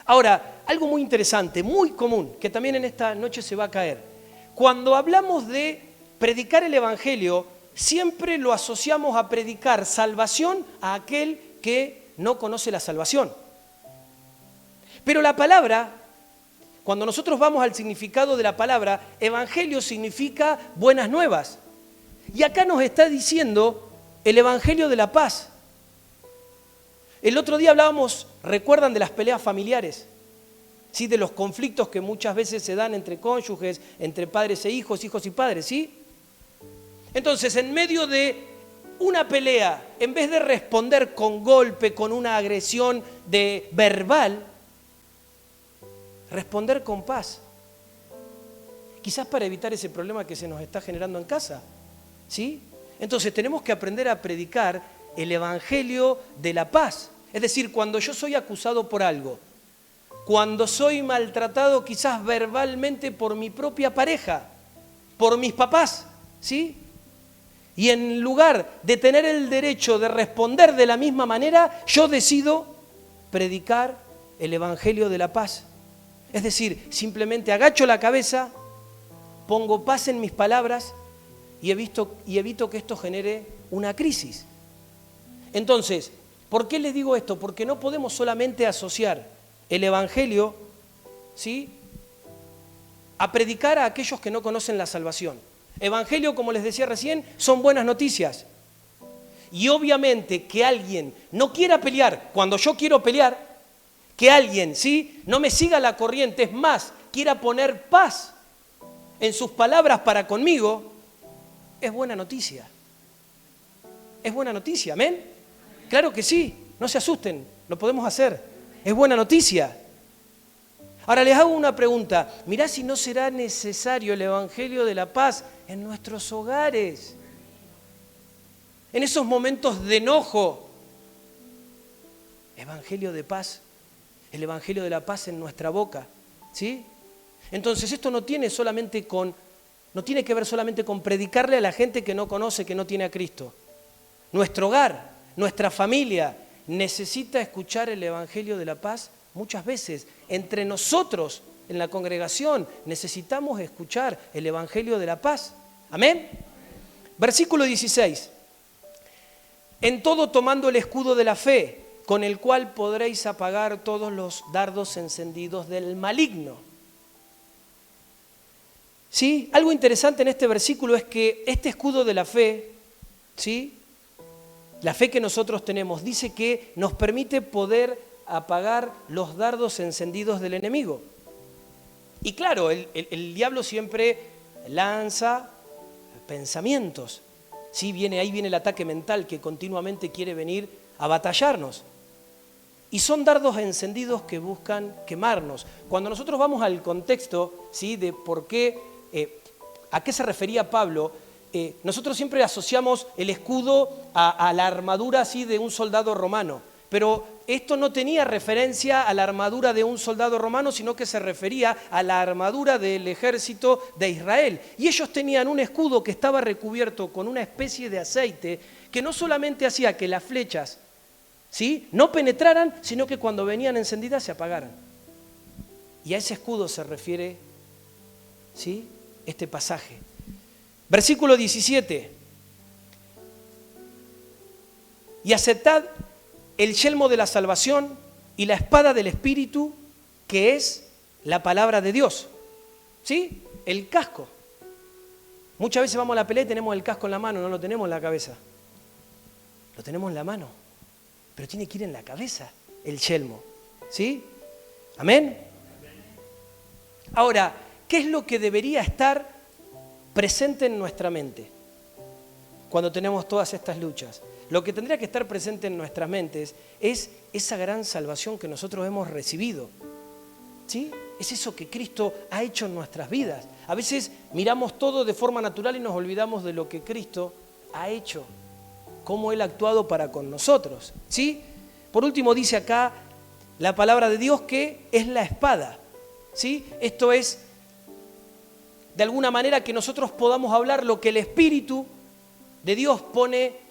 Ahora, algo muy interesante, muy común, que también en esta noche se va a caer. Cuando hablamos de predicar el Evangelio, siempre lo asociamos a predicar salvación a aquel que no conoce la salvación. Pero la palabra, cuando nosotros vamos al significado de la palabra, evangelio significa buenas nuevas. Y acá nos está diciendo el evangelio de la paz. El otro día hablábamos, ¿recuerdan de las peleas familiares? ¿Sí? De los conflictos que muchas veces se dan entre cónyuges, entre padres e hijos, hijos y padres, ¿sí? Entonces, en medio de una pelea, en vez de responder con golpe, con una agresión verbal, responder con paz. Quizás para evitar ese problema que se nos está generando en casa, ¿sí? Entonces tenemos que aprender a predicar el evangelio de la paz. Es decir, cuando yo soy acusado por algo, cuando soy maltratado quizás verbalmente por mi propia pareja, por mis papás, ¿sí? Y en lugar de tener el derecho de responder de la misma manera, yo decido predicar el evangelio de la paz. Es decir, simplemente agacho la cabeza, pongo paz en mis palabras y evito que esto genere una crisis. Entonces, ¿por qué les digo esto? Porque no podemos solamente asociar el evangelio, ¿sí?, a predicar a aquellos que no conocen la salvación. Evangelio, como les decía recién, son buenas noticias. Y obviamente que alguien no quiera pelear cuando yo quiero pelear, que alguien, ¿sí?, no me siga la corriente, es más, quiera poner paz en sus palabras para conmigo, es buena noticia. Es buena noticia, ¿amén? Claro que sí, no se asusten, lo podemos hacer. Es buena noticia. Ahora les hago una pregunta. Mirá si no será necesario el evangelio de la paz en nuestros hogares. En esos momentos de enojo. Evangelio de paz. El evangelio de la paz en nuestra boca. ¿Sí? Entonces esto no tiene que ver solamente con predicarle a la gente que no conoce, que no tiene a Cristo. Nuestro hogar, nuestra familia necesita escuchar el evangelio de la paz muchas veces. Entre nosotros, en la congregación, necesitamos escuchar el evangelio de la paz. ¿Amén? Versículo 16. En todo tomando el escudo de la fe, con el cual podréis apagar todos los dardos encendidos del maligno. ¿Sí? Algo interesante en este versículo es que este escudo de la fe, ¿sí?, la fe que nosotros tenemos, dice que nos permite poder apagar los dardos encendidos del enemigo. Y claro, el diablo siempre lanza pensamientos. ¿Sí? Ahí viene el ataque mental que continuamente quiere venir a batallarnos. Y son dardos encendidos que buscan quemarnos. Cuando nosotros vamos al contexto, ¿sí?, de por qué, a qué se refería Pablo, nosotros siempre asociamos el escudo a la armadura así de un soldado romano, pero esto no tenía referencia a la armadura de un soldado romano, sino que se refería a la armadura del ejército de Israel. Y ellos tenían un escudo que estaba recubierto con una especie de aceite que no solamente hacía que las flechas, ¿sí?, no penetraran, sino que cuando venían encendidas se apagaran. Y a ese escudo se refiere, ¿sí?, este pasaje. Versículo 17. Y aceptad el yelmo de la salvación y la espada del Espíritu, que es la palabra de Dios. ¿Sí? El casco. Muchas veces vamos a la pelea y tenemos el casco en la mano, no lo tenemos en la cabeza. Lo tenemos en la mano, pero tiene que ir en la cabeza el yelmo. ¿Sí? ¿Amén? Ahora, ¿qué es lo que debería estar presente en nuestra mente cuando tenemos todas estas luchas? Lo que tendría que estar presente en nuestras mentes es esa gran salvación que nosotros hemos recibido. ¿Sí? Es eso que Cristo ha hecho en nuestras vidas. A veces miramos todo de forma natural y nos olvidamos de lo que Cristo ha hecho, cómo Él ha actuado para con nosotros. ¿Sí? Por último dice acá la palabra de Dios que es la espada. ¿Sí? Esto es de alguna manera que nosotros podamos hablar lo que el Espíritu de Dios pone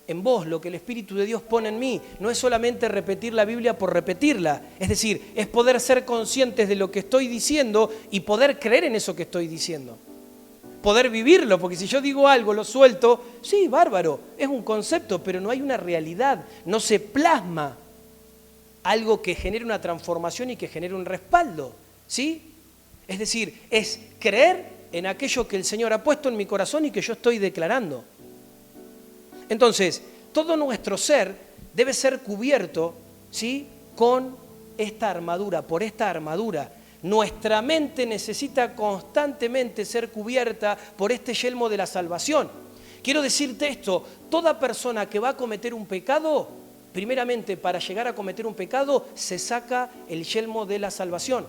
en vos, lo que el Espíritu de Dios pone en mí. No es solamente repetir la Biblia por repetirla, es decir, es poder ser conscientes de lo que estoy diciendo y poder creer en eso que estoy diciendo. Poder vivirlo, porque si yo digo algo, lo suelto, sí, bárbaro, es un concepto, pero no hay una realidad, no se plasma. algo que genere una transformación y que genere un respaldo, ¿sí? Es decir, es creer en aquello que el Señor ha puesto en mi corazón y que yo estoy declarando. Entonces, todo nuestro ser debe ser cubierto, ¿sí?, con esta armadura, por esta armadura. Nuestra mente necesita constantemente ser cubierta por este yelmo de la salvación. Quiero decirte esto, toda persona que va a cometer un pecado, primeramente para llegar a cometer un pecado, se saca el yelmo de la salvación.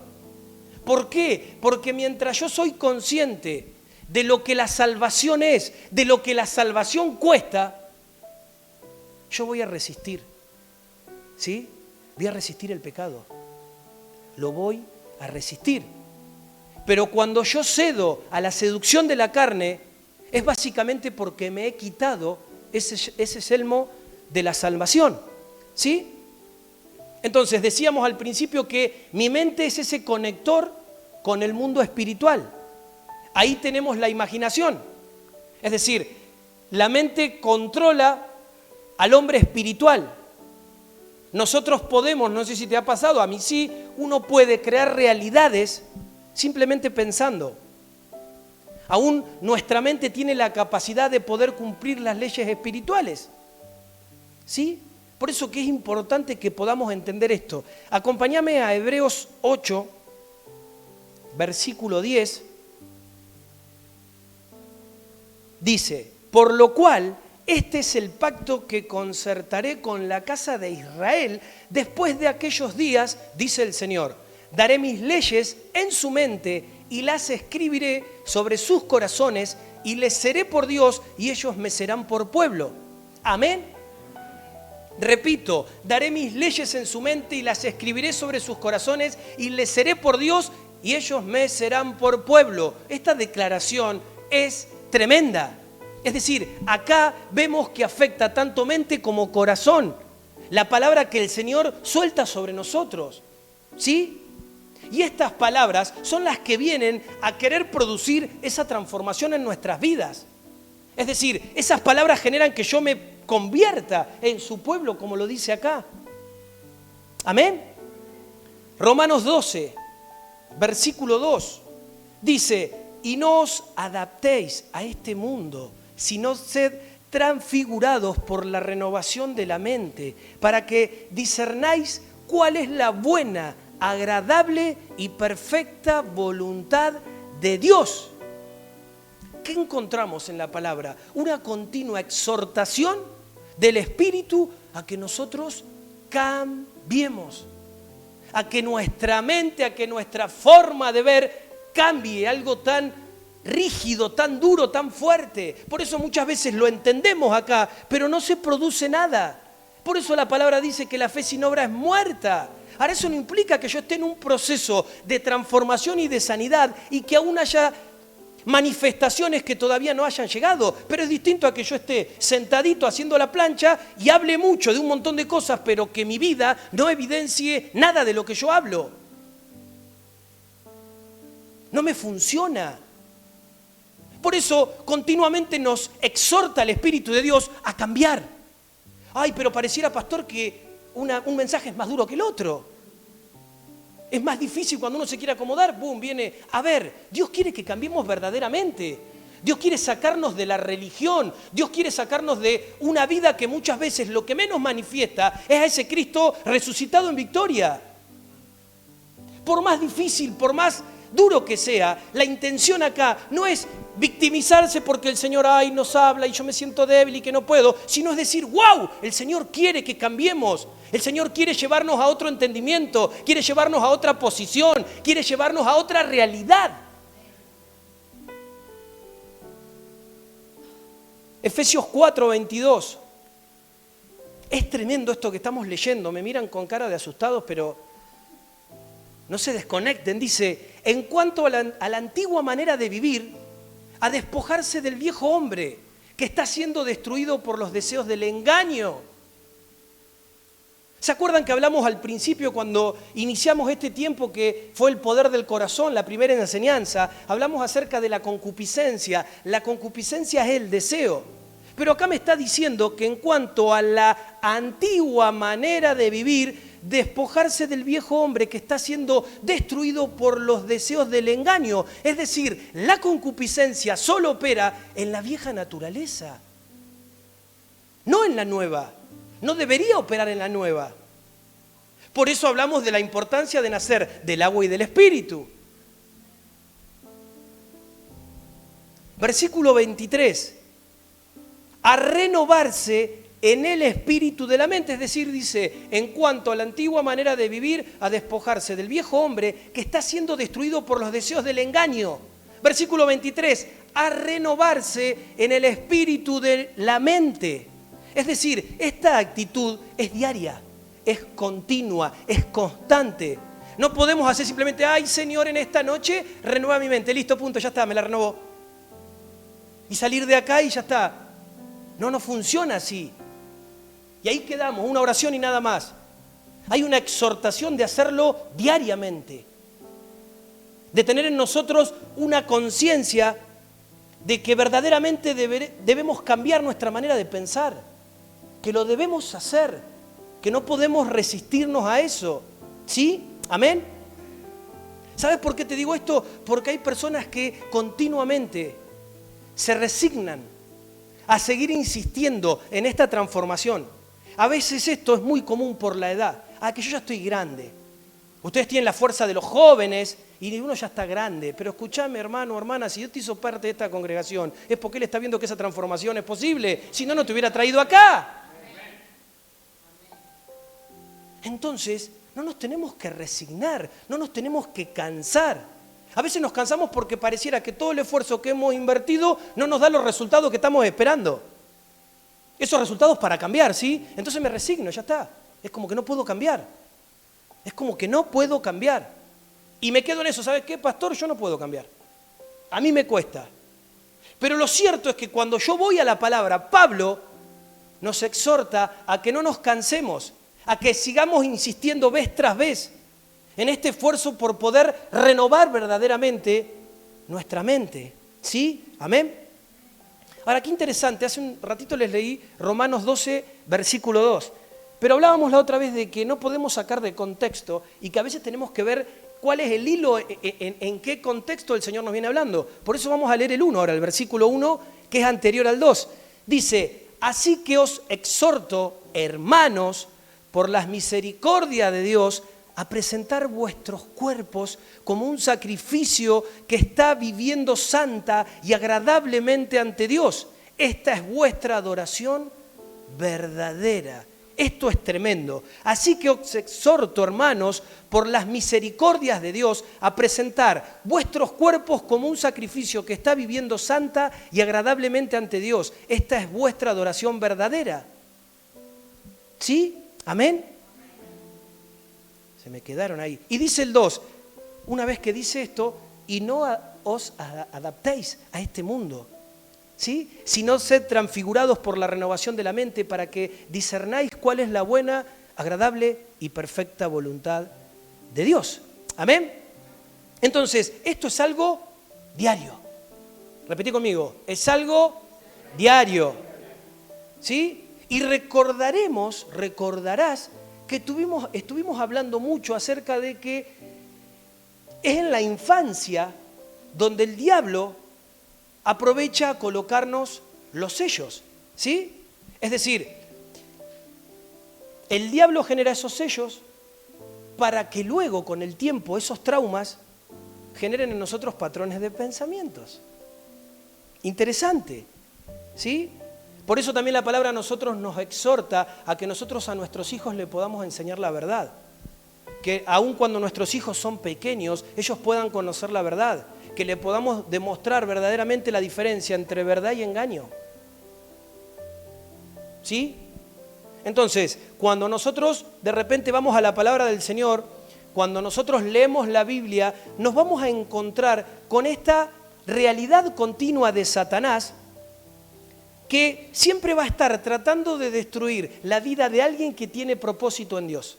¿Por qué? Porque mientras yo soy consciente de lo que la salvación es, de lo que la salvación cuesta, yo voy a resistir, ¿sí? Voy a resistir el pecado. Lo voy a resistir. Pero cuando yo cedo a la seducción de la carne, es básicamente porque me he quitado ese yelmo de la salvación, ¿sí? Entonces decíamos al principio que mi mente es ese conector con el mundo espiritual. Ahí tenemos la imaginación. Es decir, la mente controla al hombre espiritual. Nosotros podemos, no sé si te ha pasado, a mí sí, uno puede crear realidades simplemente pensando. Aún nuestra mente tiene la capacidad de poder cumplir las leyes espirituales, ¿sí? Por eso que es importante que podamos entender esto. Acompáñame a Hebreos 8, versículo 10. Dice, por lo cual, este es el pacto que concertaré con la casa de Israel después de aquellos días, dice el Señor. Daré mis leyes en su mente y las escribiré sobre sus corazones y les seré por Dios y ellos me serán por pueblo. Amén. Repito, daré mis leyes en su mente y las escribiré sobre sus corazones y les seré por Dios y ellos me serán por pueblo. Esta declaración es tremenda. Es decir, acá vemos que afecta tanto mente como corazón. La palabra que el Señor suelta sobre nosotros, ¿sí? Y estas palabras son las que vienen a querer producir esa transformación en nuestras vidas. Es decir, esas palabras generan que yo me convierta en su pueblo, como lo dice acá. Amén. Romanos 12, versículo 2, dice, y no os adaptéis a este mundo, sino sed transfigurados por la renovación de la mente, para que discernáis cuál es la buena, agradable y perfecta voluntad de Dios. ¿Qué encontramos en la palabra? Una continua exhortación del Espíritu a que nosotros cambiemos, a que nuestra mente, a que nuestra forma de ver cambie, algo tan rígido, tan duro, tan fuerte. Por eso muchas veces lo entendemos acá, pero no se produce nada. Por eso la palabra dice que la fe sin obra es muerta. Ahora eso no implica que yo esté en un proceso de transformación y de sanidad y que aún haya manifestaciones que todavía no hayan llegado, pero es distinto a que yo esté sentadito haciendo la plancha y hable mucho de un montón de cosas, pero que mi vida no evidencie nada de lo que yo hablo. No me funciona. Por eso continuamente nos exhorta el Espíritu de Dios a cambiar. Ay, pero pareciera, pastor, que un mensaje es más duro que el otro. Es más difícil cuando uno se quiere acomodar, ¡boom!, viene. A ver, Dios quiere que cambiemos verdaderamente. Dios quiere sacarnos de la religión. Dios quiere sacarnos de una vida que muchas veces lo que menos manifiesta es a ese Cristo resucitado en victoria. Por más difícil, por más duro que sea, la intención acá no es victimizarse porque el Señor nos habla y yo me siento débil y que no puedo, sino es decir, wow, el Señor quiere que cambiemos, el Señor quiere llevarnos a otro entendimiento, quiere llevarnos a otra posición, quiere llevarnos a otra realidad. Efesios 4:22. Es tremendo esto que estamos leyendo, me miran con cara de asustados, pero no se desconecten. Dice, en cuanto a la antigua manera de vivir, a despojarse del viejo hombre que está siendo destruido por los deseos del engaño. ¿Se acuerdan que hablamos al principio cuando iniciamos este tiempo que fue el poder del corazón, la primera enseñanza? Hablamos acerca de la concupiscencia. La concupiscencia es el deseo. Pero acá me está diciendo que en cuanto a la antigua manera de vivir, despojarse del viejo hombre que está siendo destruido por los deseos del engaño. Es decir, la concupiscencia solo opera en la vieja naturaleza, no en la nueva. No debería operar en la nueva. Por eso hablamos de la importancia de nacer del agua y del Espíritu. Versículo 23. A renovarse en el espíritu de la mente, es decir, dice, en cuanto a la antigua manera de vivir, a despojarse del viejo hombre que está siendo destruido por los deseos del engaño. Versículo 23, a renovarse en el espíritu de la mente. Es decir, esta actitud es diaria, es continua, es constante. No podemos hacer simplemente, ay Señor, en esta noche renueva mi mente, listo, punto, ya está, me la renovó. Y salir de acá y ya está. No funciona así. Y ahí quedamos, una oración y nada más. Hay una exhortación de hacerlo diariamente. De tener en nosotros una conciencia de que verdaderamente debemos cambiar nuestra manera de pensar. Que lo debemos hacer. Que no podemos resistirnos a eso. ¿Sí? ¿Amén? ¿Sabes por qué te digo esto? Porque hay personas que continuamente se resignan a seguir insistiendo en esta transformación. A veces esto es muy común por la edad. Que yo ya estoy grande. Ustedes tienen la fuerza de los jóvenes y uno ya está grande. Pero escúchame, hermano, hermana, si Dios te hizo parte de esta congregación, es porque Él está viendo que esa transformación es posible. Si no, no te hubiera traído acá. Entonces, no nos tenemos que resignar, no nos tenemos que cansar. A veces nos cansamos porque pareciera que todo el esfuerzo que hemos invertido no nos da los resultados que estamos esperando. Esos resultados para cambiar, ¿sí? Entonces me resigno, ya está. Es como que no puedo cambiar. Es como que no puedo cambiar. Y me quedo en eso, ¿sabes qué, pastor? Yo no puedo cambiar. A mí me cuesta. Pero lo cierto es que cuando yo voy a la palabra, Pablo nos exhorta a que no nos cansemos, a que sigamos insistiendo vez tras vez en este esfuerzo por poder renovar verdaderamente nuestra mente. ¿Sí? ¿Amén? Ahora, qué interesante, hace un ratito les leí Romanos 12, versículo 2. Pero hablábamos la otra vez de que no podemos sacar de contexto y que a veces tenemos que ver cuál es el hilo, en qué contexto el Señor nos viene hablando. Por eso vamos a leer el 1 ahora, el versículo 1, que es anterior al 2. Dice, así que os exhorto, hermanos, por las misericordias de Dios, a presentar vuestros cuerpos como un sacrificio que está viviendo santa y agradablemente ante Dios. Esta es vuestra adoración verdadera. Esto es tremendo. Así que os exhorto, hermanos, por las misericordias de Dios, a presentar vuestros cuerpos como un sacrificio que está viviendo santa y agradablemente ante Dios. Esta es vuestra adoración verdadera. ¿Sí? ¿Amén? Se me quedaron ahí. Y dice el 2, una vez que dice esto, y no os adaptéis a este mundo, ¿sí? Sino sed transfigurados por la renovación de la mente para que discernáis cuál es la buena, agradable y perfecta voluntad de Dios. ¿Amén? Entonces, esto es algo diario. Repetí conmigo, es algo diario. ¿Sí? Y recordarás que estuvimos hablando mucho acerca de que es en la infancia donde el diablo aprovecha a colocarnos los sellos, ¿sí? Es decir, el diablo genera esos sellos para que luego, con el tiempo, esos traumas generen en nosotros patrones de pensamientos. Interesante, ¿sí? Por eso también la palabra a nosotros nos exhorta a que nosotros a nuestros hijos le podamos enseñar la verdad. Que aun cuando nuestros hijos son pequeños, ellos puedan conocer la verdad. Que le podamos demostrar verdaderamente la diferencia entre verdad y engaño. ¿Sí? Entonces, cuando nosotros de repente vamos a la palabra del Señor, cuando nosotros leemos la Biblia, nos vamos a encontrar con esta realidad continua de Satanás, que siempre va a estar tratando de destruir la vida de alguien que tiene propósito en Dios.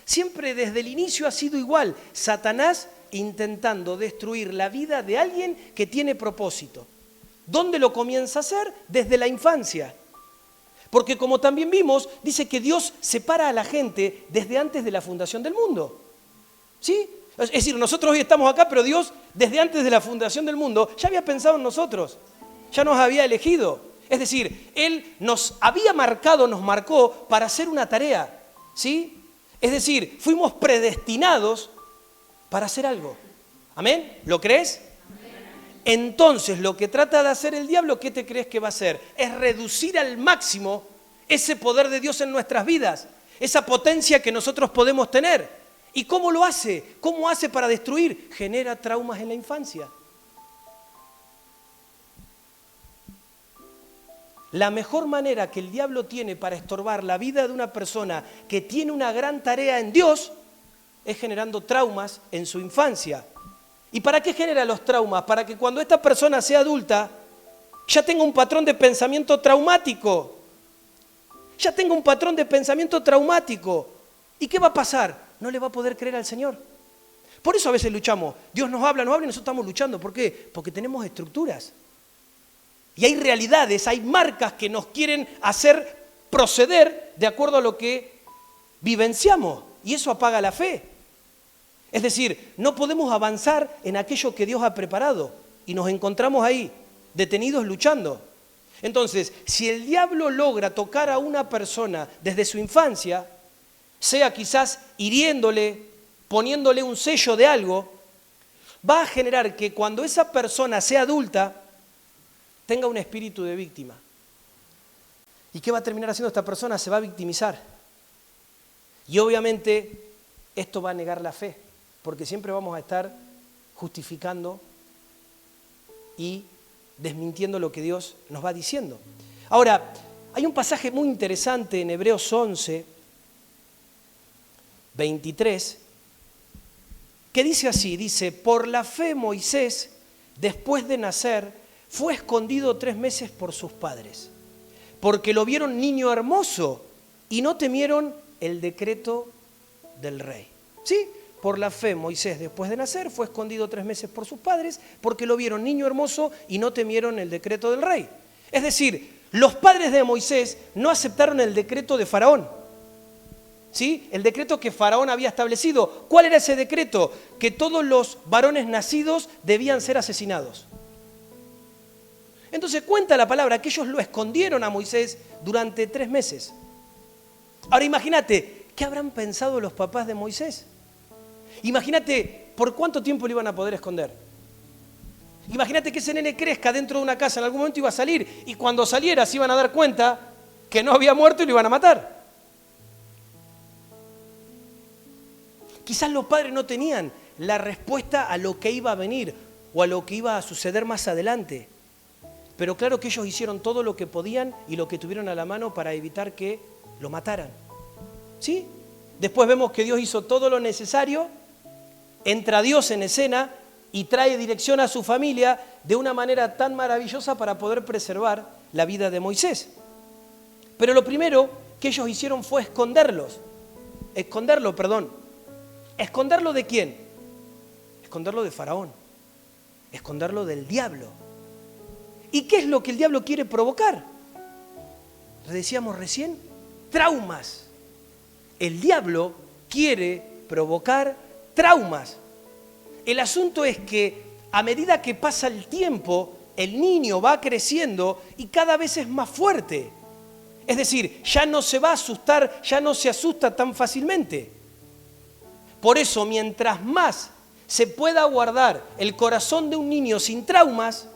Siempre desde el inicio ha sido igual. Satanás intentando destruir la vida de alguien que tiene propósito. ¿Dónde lo comienza a hacer? Desde la infancia. Porque como también vimos, dice que Dios separa a la gente desde antes de la fundación del mundo. ¿Sí? Es decir, nosotros hoy estamos acá, pero Dios desde antes de la fundación del mundo ya había pensado en nosotros, ya nos había elegido. Es decir, Él nos había marcado, nos marcó para hacer una tarea. ¿Sí? Es decir, fuimos predestinados para hacer algo. ¿Amén? ¿Lo crees? Entonces, lo que trata de hacer el diablo, ¿qué te crees que va a hacer? Es reducir al máximo ese poder de Dios en nuestras vidas, esa potencia que nosotros podemos tener. ¿Y cómo lo hace? ¿Cómo hace para destruir? Genera traumas en la infancia. La mejor manera que el diablo tiene para estorbar la vida de una persona que tiene una gran tarea en Dios es generando traumas en su infancia. ¿Y para qué genera los traumas? Para que cuando esta persona sea adulta ya tenga un patrón de pensamiento traumático. Ya tenga un patrón de pensamiento traumático. ¿Y qué va a pasar? No le va a poder creer al Señor. Por eso a veces luchamos. Dios nos habla y nosotros estamos luchando. ¿Por qué? Porque tenemos estructuras. Y hay realidades, hay marcas que nos quieren hacer proceder de acuerdo a lo que vivenciamos. Y eso apaga la fe. Es decir, no podemos avanzar en aquello que Dios ha preparado y nos encontramos ahí, detenidos luchando. Entonces, si el diablo logra tocar a una persona desde su infancia, sea quizás hiriéndole, poniéndole un sello de algo, va a generar que cuando esa persona sea adulta, tenga un espíritu de víctima. ¿Y qué va a terminar haciendo esta persona? Se va a victimizar. Y obviamente esto va a negar la fe. Porque siempre vamos a estar justificando y desmintiendo lo que Dios nos va diciendo. Ahora, hay un pasaje muy interesante en Hebreos 11, 23, que dice así, dice, por la fe Moisés, después de nacer, fue escondido 3 meses por sus padres, porque lo vieron niño hermoso y no temieron el decreto del rey. ¿Sí? Por la fe, Moisés, después de nacer, fue escondido 3 meses por sus padres porque lo vieron niño hermoso y no temieron el decreto del rey. Es decir, los padres de Moisés no aceptaron el decreto de Faraón. ¿Sí? El decreto que Faraón había establecido. ¿Cuál era ese decreto? Que todos los varones nacidos debían ser asesinados. Entonces cuenta la palabra que ellos lo escondieron a Moisés durante 3 meses. Ahora imagínate, ¿qué habrán pensado los papás de Moisés? Imagínate por cuánto tiempo lo iban a poder esconder. Imagínate que ese nene crezca dentro de una casa, en algún momento iba a salir y cuando saliera se iban a dar cuenta que no había muerto y lo iban a matar. Quizás los padres no tenían la respuesta a lo que iba a venir o a lo que iba a suceder más adelante. Pero claro que ellos hicieron todo lo que podían y lo que tuvieron a la mano para evitar que lo mataran. ¿Sí? Después vemos que Dios hizo todo lo necesario. Entra Dios en escena y trae dirección a su familia de una manera tan maravillosa para poder preservar la vida de Moisés. Pero lo primero que ellos hicieron fue ¿Esconderlo de quién? Esconderlo de Faraón. Esconderlo del diablo. ¿Y qué es lo que el diablo quiere provocar? Le decíamos recién, traumas. El diablo quiere provocar traumas. El asunto es que a medida que pasa el tiempo, el niño va creciendo y cada vez es más fuerte. Es decir, ya no se va a asustar, ya no se asusta tan fácilmente. Por eso, mientras más se pueda guardar el corazón de un niño sin traumas,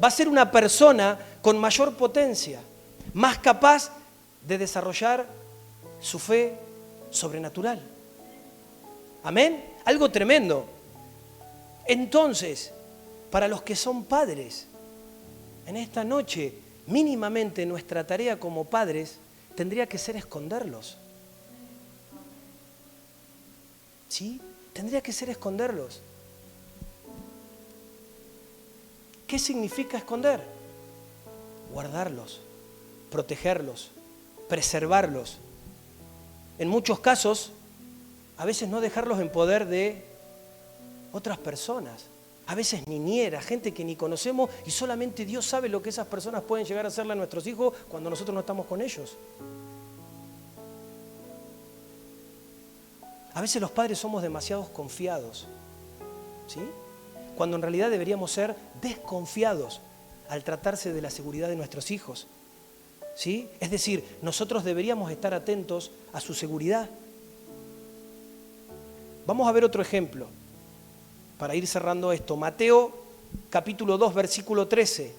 va a ser una persona con mayor potencia, más capaz de desarrollar su fe sobrenatural. Amén. Algo tremendo. Entonces, para los que son padres, en esta noche, mínimamente nuestra tarea como padres tendría que ser esconderlos. ¿Sí? Tendría que ser esconderlos. ¿Qué significa esconder? Guardarlos, protegerlos, preservarlos. En muchos casos, a veces no dejarlos en poder de otras personas. a veces niñera, gente que ni conocemos y solamente Dios sabe lo que esas personas pueden llegar a hacerle a nuestros hijos cuando nosotros no estamos con ellos. A veces los padres somos demasiado confiados, ¿sí? Cuando en realidad deberíamos ser desconfiados al tratarse de la seguridad de nuestros hijos, ¿sí? Es decir, nosotros deberíamos estar atentos a su seguridad. Vamos a ver otro ejemplo para ir cerrando esto. Mateo capítulo 2, versículo 13.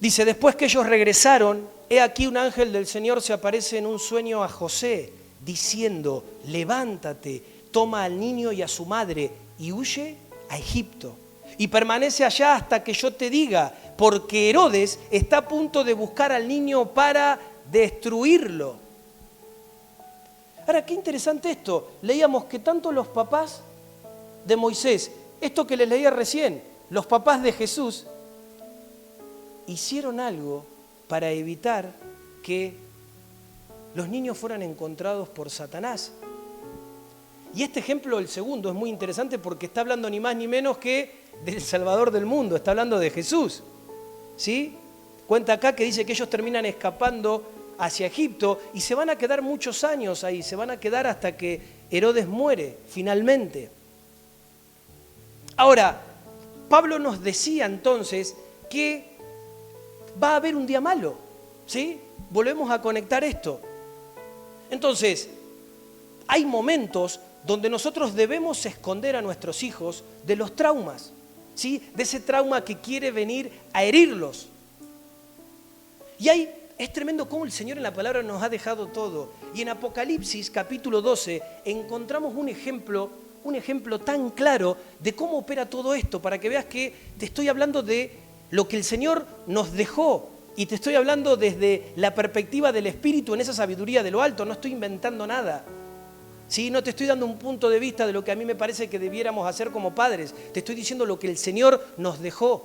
Dice, después que ellos regresaron, he aquí un ángel del Señor se aparece en un sueño a José, diciendo, levántate, toma al niño y a su madre y huye a Egipto. Y permanece allá hasta que yo te diga, porque Herodes está a punto de buscar al niño para destruirlo. Ahora, qué interesante esto. Leíamos que tanto los papás de Moisés, esto que les leía recién, los papás de Jesús, hicieron algo para evitar que los niños fueran encontrados por Satanás. Y este ejemplo, el segundo, es muy interesante porque está hablando ni más ni menos que del Salvador del mundo, está hablando de Jesús, ¿sí? Cuenta acá que dice que ellos terminan escapando hacia Egipto y se van a quedar muchos años ahí, se van a quedar hasta que Herodes muere finalmente. Ahora, Pablo nos decía entonces que va a haber un día malo, ¿sí? Volvemos a conectar esto. Entonces, hay momentos donde nosotros debemos esconder a nuestros hijos de los traumas, ¿sí? De ese trauma que quiere venir a herirlos. Y es tremendo cómo el Señor en la palabra nos ha dejado todo. Y en Apocalipsis capítulo 12 encontramos un ejemplo tan claro de cómo opera todo esto, para que veas que te estoy hablando de lo que el Señor nos dejó y te estoy hablando desde la perspectiva del Espíritu en esa sabiduría de lo alto, no estoy inventando nada. ¿Sí? No te estoy dando un punto de vista de lo que a mí me parece que debiéramos hacer como padres, te estoy diciendo lo que el Señor nos dejó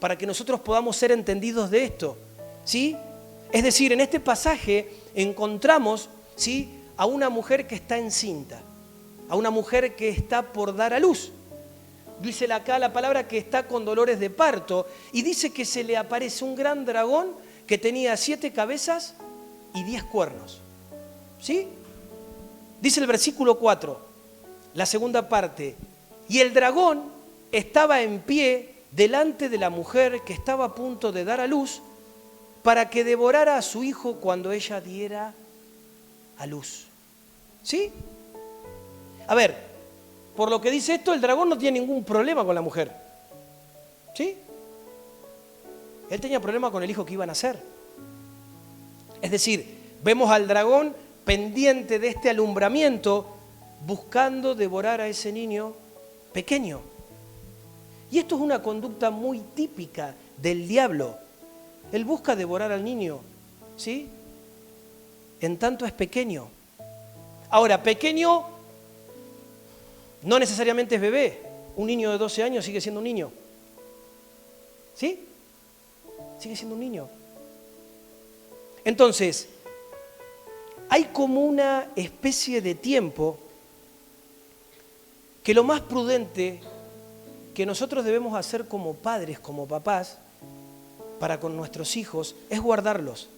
para que nosotros podamos ser entendidos de esto, ¿sí? Es decir, en este pasaje encontramos, ¿sí?, a una mujer que está encinta, a una mujer que está por dar a luz. Dice acá la palabra que está con dolores de parto y dice que se le aparece un gran dragón que tenía 7 cabezas y 10 cuernos. ¿Sí? Dice el versículo 4, la segunda parte, y el dragón estaba en pie delante de la mujer que estaba a punto de dar a luz para que devorara a su hijo cuando ella diera a luz. ¿Sí? A ver, por lo que dice esto, el dragón no tiene ningún problema con la mujer. ¿Sí? Él tenía problema con el hijo que iba a nacer. Es decir, vemos al dragón pendiente de este alumbramiento, buscando devorar a ese niño pequeño. Y esto es una conducta muy típica del diablo. Él busca devorar al niño, ¿sí? En tanto es pequeño. Ahora, pequeño no necesariamente es bebé. Un niño de 12 años sigue siendo un niño. ¿Sí? Sigue siendo un niño. Entonces, hay como una especie de tiempo que lo más prudente que nosotros debemos hacer como padres, como papás, para con nuestros hijos, es guardarlos,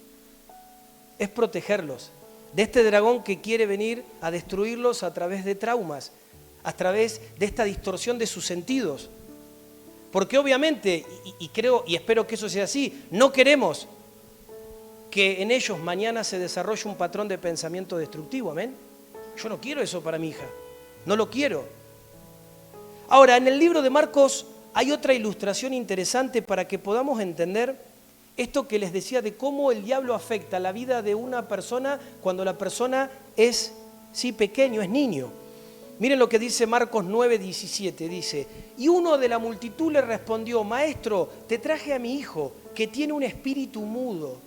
es protegerlos de este dragón que quiere venir a destruirlos a través de traumas, a través de esta distorsión de sus sentidos. Porque obviamente, y creo y espero que eso sea así, no queremos que en ellos mañana se desarrolle un patrón de pensamiento destructivo, ¿amén? Yo no quiero eso para mi hija, no lo quiero. Ahora, en el libro de Marcos hay otra ilustración interesante para que podamos entender esto que les decía de cómo el diablo afecta la vida de una persona cuando la persona es, sí, pequeño, es niño. Miren lo que dice Marcos 9:17, dice, y uno de la multitud le respondió, Maestro, te traje a mi hijo, que tiene un espíritu mudo,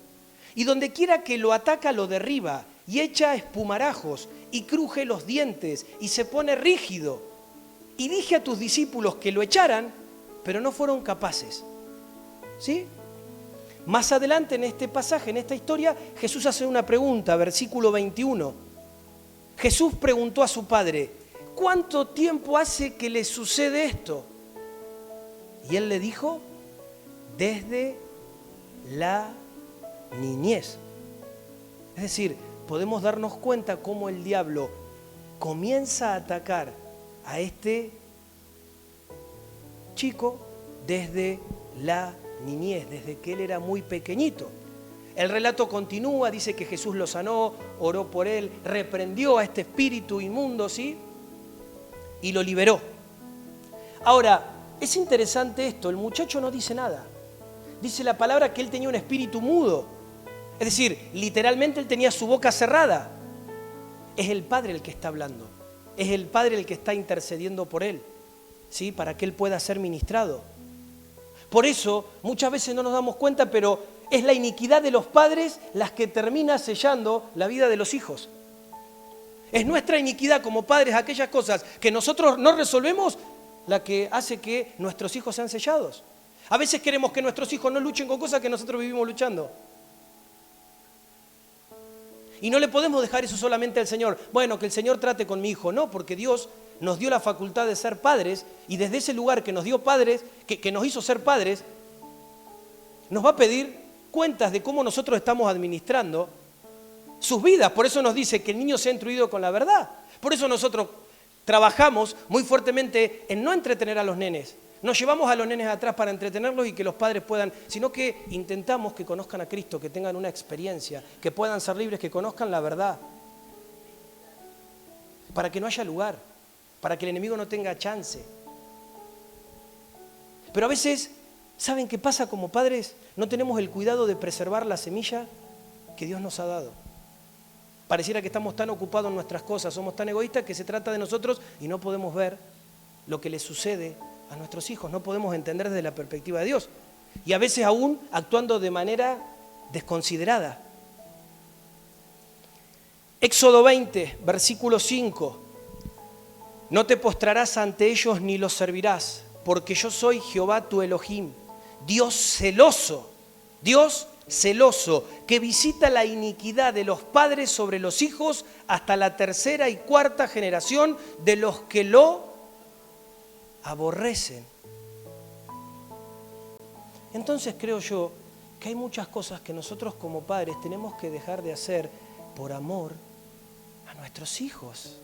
y donde quiera que lo ataca lo derriba, y echa espumarajos, y cruje los dientes, y se pone rígido. Y dije a tus discípulos que lo echaran, pero no fueron capaces. ¿Sí? Más adelante en este pasaje, en esta historia, Jesús hace una pregunta, versículo 21. Jesús preguntó a su padre, ¿cuánto tiempo hace que le sucede esto? Y él le dijo, desde la niñez. Es decir, podemos darnos cuenta cómo el diablo comienza a atacar a este chico desde la niñez, desde que él era muy pequeñito. El relato continúa, dice que Jesús lo sanó, oró por él, reprendió a este espíritu inmundo, ¿sí? Y lo liberó. Ahora, es interesante esto, el muchacho no dice nada. Dice la palabra que él tenía un espíritu mudo. Es decir, literalmente él tenía su boca cerrada. Es el Padre el que está hablando. Es el Padre el que está intercediendo por él, ¿sí? Para que él pueda ser ministrado. Por eso, muchas veces no nos damos cuenta, pero es la iniquidad de los padres las que termina sellando la vida de los hijos. Es nuestra iniquidad como padres, aquellas cosas que nosotros no resolvemos, la que hace que nuestros hijos sean sellados. A veces queremos que nuestros hijos no luchen con cosas que nosotros vivimos luchando. Y no le podemos dejar eso solamente al Señor. Bueno, que el Señor trate con mi hijo. No, porque Dios nos dio la facultad de ser padres y desde ese lugar que nos dio padres, que nos hizo ser padres, nos va a pedir cuentas de cómo nosotros estamos administrando sus vidas. Por eso nos dice que el niño sea instruido con la verdad. Por eso nosotros trabajamos muy fuertemente en no entretener a los nenes. Nos llevamos a los nenes atrás para entretenerlos y que los padres puedan, sino que intentamos que conozcan a Cristo, que tengan una experiencia, que puedan ser libres, que conozcan la verdad. Para que no haya lugar, para que el enemigo no tenga chance. Pero a veces, ¿saben qué pasa como padres? No tenemos el cuidado de preservar la semilla que Dios nos ha dado. Pareciera que estamos tan ocupados en nuestras cosas, somos tan egoístas que se trata de nosotros y no podemos ver lo que les sucede a nuestros hijos, no podemos entender desde la perspectiva de Dios. Y a veces aún actuando de manera desconsiderada. Éxodo 20, versículo 5. No te postrarás ante ellos ni los servirás, porque yo soy Jehová tu Elohim, Dios celoso, que visita la iniquidad de los padres sobre los hijos hasta la tercera y cuarta generación de los que lo aborrecen. Entonces creo yo que hay muchas cosas que nosotros como padres tenemos que dejar de hacer por amor a nuestros hijos.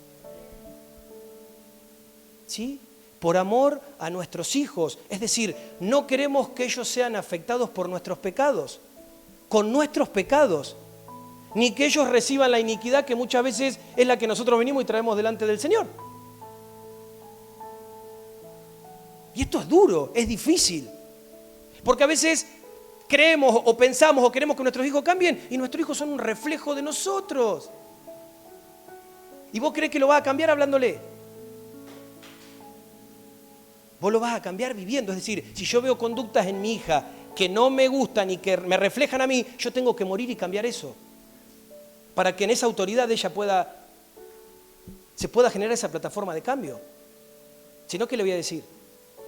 ¿Sí? Por amor a nuestros hijos. Es decir, no queremos que ellos sean afectados por nuestros pecados, con nuestros pecados, ni que ellos reciban la iniquidad que muchas veces es la que nosotros venimos y traemos delante del Señor. Y esto es duro, es difícil, porque a veces creemos o pensamos o queremos que nuestros hijos cambien y nuestros hijos son un reflejo de nosotros. ¿Y vos crees que lo vas a cambiar hablándole? Vos lo vas a cambiar viviendo. Es decir, si yo veo conductas en mi hija que no me gustan y que me reflejan a mí, yo tengo que morir y cambiar eso. Para que en esa autoridad ella se pueda generar esa plataforma de cambio. Si no, ¿qué le voy a decir?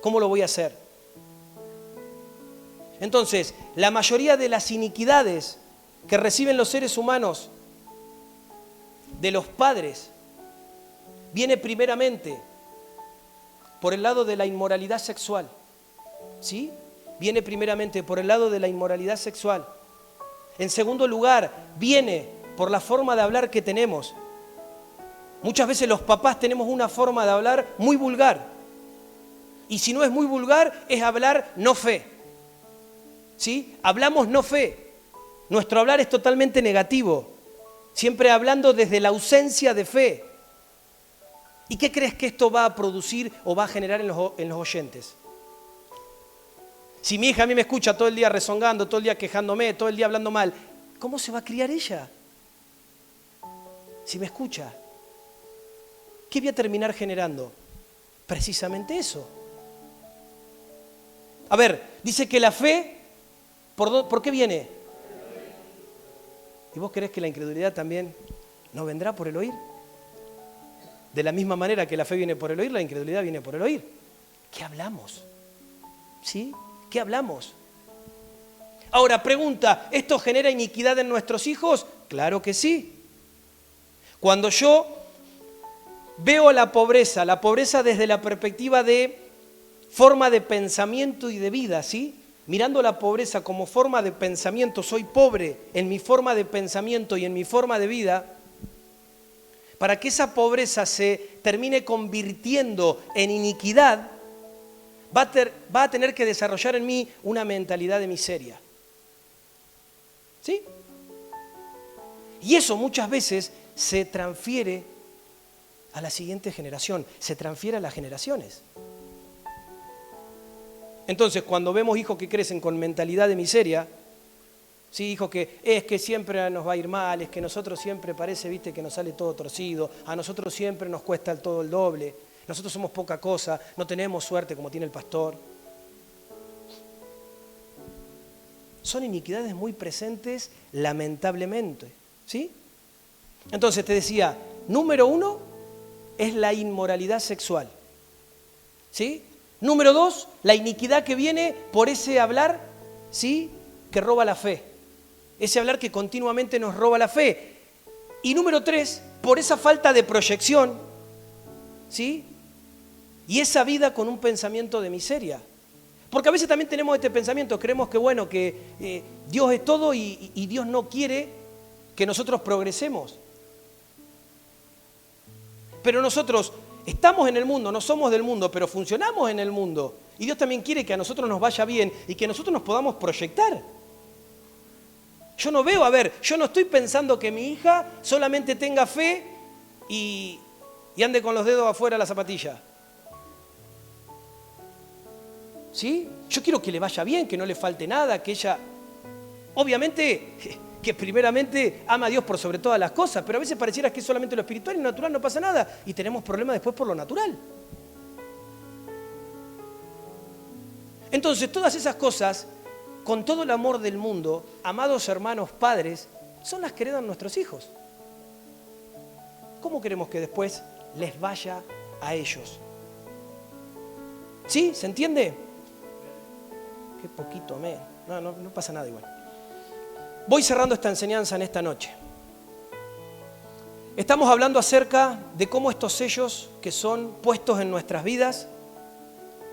¿Cómo lo voy a hacer? Entonces, la mayoría de las iniquidades que reciben los seres humanos de los padres viene primeramente por el lado de la inmoralidad sexual. ¿Sí? Viene primeramente por el lado de la inmoralidad sexual. En segundo lugar, viene por la forma de hablar que tenemos. Muchas veces los papás tenemos una forma de hablar muy vulgar. Y si no es muy vulgar, es hablar no fe. ¿Sí? Hablamos no fe. Nuestro hablar es totalmente negativo. Siempre hablando desde la ausencia de fe. ¿Y qué crees que esto va a producir o va a generar en los oyentes? Si mi hija a mí me escucha todo el día rezongando, todo el día quejándome, todo el día hablando mal, ¿cómo se va a criar ella? Si me escucha. ¿Qué voy a terminar generando? Precisamente eso. A ver, dice que la fe, ¿por qué viene? ¿Y vos creés que la incredulidad también no vendrá por el oír? De la misma manera que la fe viene por el oír, la incredulidad viene por el oír. ¿Qué hablamos? ¿Sí? ¿Qué hablamos? Ahora, pregunta, ¿esto genera iniquidad en nuestros hijos? Claro que sí. Cuando yo veo la pobreza desde la perspectiva de forma de pensamiento y de vida, ¿sí? Mirando la pobreza como forma de pensamiento, soy pobre en mi forma de pensamiento y en mi forma de vida, para que esa pobreza se termine convirtiendo en iniquidad, va a tener que desarrollar en mí una mentalidad de miseria. ¿Sí? Y eso muchas veces se transfiere a la siguiente generación, se transfiere a las generaciones. Entonces, cuando vemos hijos que crecen con mentalidad de miseria, sí, hijos que es que siempre nos va a ir mal, es que nosotros siempre parece, viste, que nos sale todo torcido, a nosotros siempre nos cuesta todo el doble, nosotros somos poca cosa, no tenemos suerte como tiene el pastor. Son iniquidades muy presentes, lamentablemente, ¿sí? Entonces te decía, número 1 es la inmoralidad sexual, ¿sí? Número 2, la iniquidad que viene por ese hablar, ¿sí?, que roba la fe. Ese hablar que continuamente nos roba la fe. Y número 3, por esa falta de proyección, ¿sí?, y esa vida con un pensamiento de miseria. Porque a veces también tenemos este pensamiento, creemos que bueno, que Dios es todo y Dios no quiere que nosotros progresemos. Pero nosotros estamos en el mundo, no somos del mundo, pero funcionamos en el mundo. Y Dios también quiere que a nosotros nos vaya bien y que nosotros nos podamos proyectar. Yo no estoy pensando que mi hija solamente tenga fe y ande con los dedos afuera de la zapatilla. ¿Sí? Yo quiero que le vaya bien, que no le falte nada, que ella, obviamente, que primeramente ama a Dios por sobre todas las cosas, pero a veces pareciera que es solamente lo espiritual y lo natural no pasa nada y tenemos problemas después por lo natural. Entonces, todas esas cosas, con todo el amor del mundo, amados hermanos padres, son las que heredan nuestros hijos. ¿Cómo queremos que después les vaya a ellos? ¿Sí? ¿Se entiende? Qué poquito, no pasa nada igual. Voy cerrando esta enseñanza en esta noche. Estamos hablando acerca de cómo estos sellos que son puestos en nuestras vidas,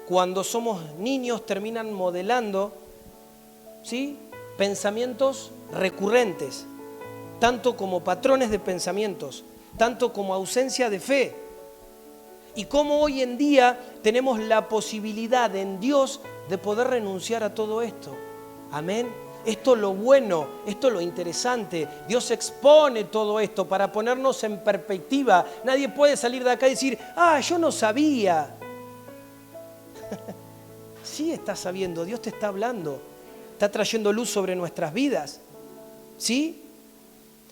cuando somos niños, terminan modelando, ¿sí?, pensamientos recurrentes, tanto como patrones de pensamientos, tanto como ausencia de fe. Y cómo hoy en día tenemos la posibilidad en Dios de poder renunciar a todo esto. Amén. Esto es lo bueno, esto es lo interesante. Dios expone todo esto para ponernos en perspectiva. Nadie puede salir de acá y decir, yo no sabía. Sí estás sabiendo, Dios te está hablando, está trayendo luz sobre nuestras vidas. ¿Sí?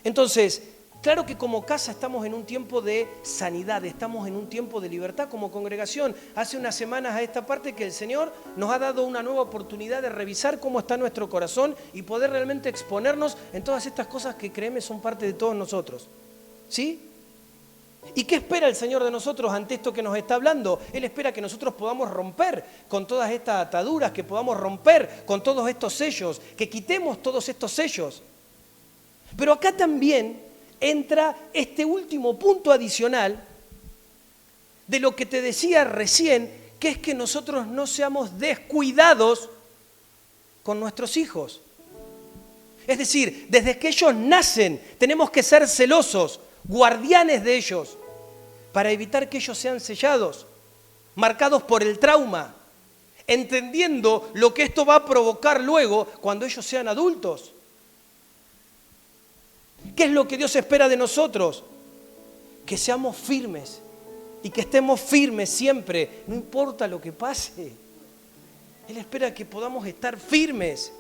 Entonces, claro que como casa estamos en un tiempo de sanidad, estamos en un tiempo de libertad como congregación. Hace unas semanas a esta parte que el Señor nos ha dado una nueva oportunidad de revisar cómo está nuestro corazón y poder realmente exponernos en todas estas cosas que, créeme, son parte de todos nosotros. ¿Sí? ¿Y qué espera el Señor de nosotros ante esto que nos está hablando? Él espera que nosotros podamos romper con todas estas ataduras, que podamos romper con todos estos sellos, que quitemos todos estos sellos. Pero acá también entra este último punto adicional de lo que te decía recién, que es que nosotros no seamos descuidados con nuestros hijos. Es decir, desde que ellos nacen tenemos que ser celosos, guardianes de ellos, para evitar que ellos sean sellados, marcados por el trauma, entendiendo lo que esto va a provocar luego cuando ellos sean adultos. ¿Qué es lo que Dios espera de nosotros? Que seamos firmes y que estemos firmes siempre, no importa lo que pase. Él espera que podamos estar firmes.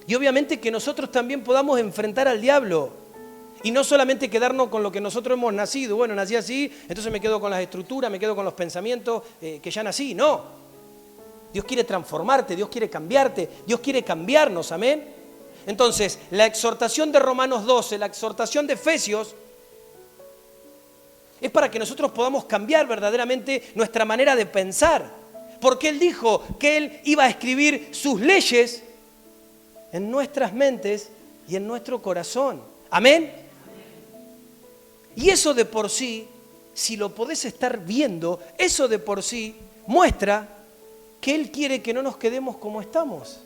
Y obviamente que nosotros también podamos enfrentar al diablo. Y no solamente quedarnos con lo que nosotros hemos nacido. Bueno, nací así, entonces me quedo con las estructuras, me quedo con los pensamientos que ya nací. No. Dios quiere transformarte, Dios quiere cambiarte, Dios quiere cambiarnos, amén. Entonces, la exhortación de Romanos 12, la exhortación de Efesios, es para que nosotros podamos cambiar verdaderamente nuestra manera de pensar. Porque Él dijo que Él iba a escribir sus leyes en nuestras mentes y en nuestro corazón. Amén. Y eso de por sí, si lo podés estar viendo, eso de por sí muestra que Él quiere que no nos quedemos como estamos.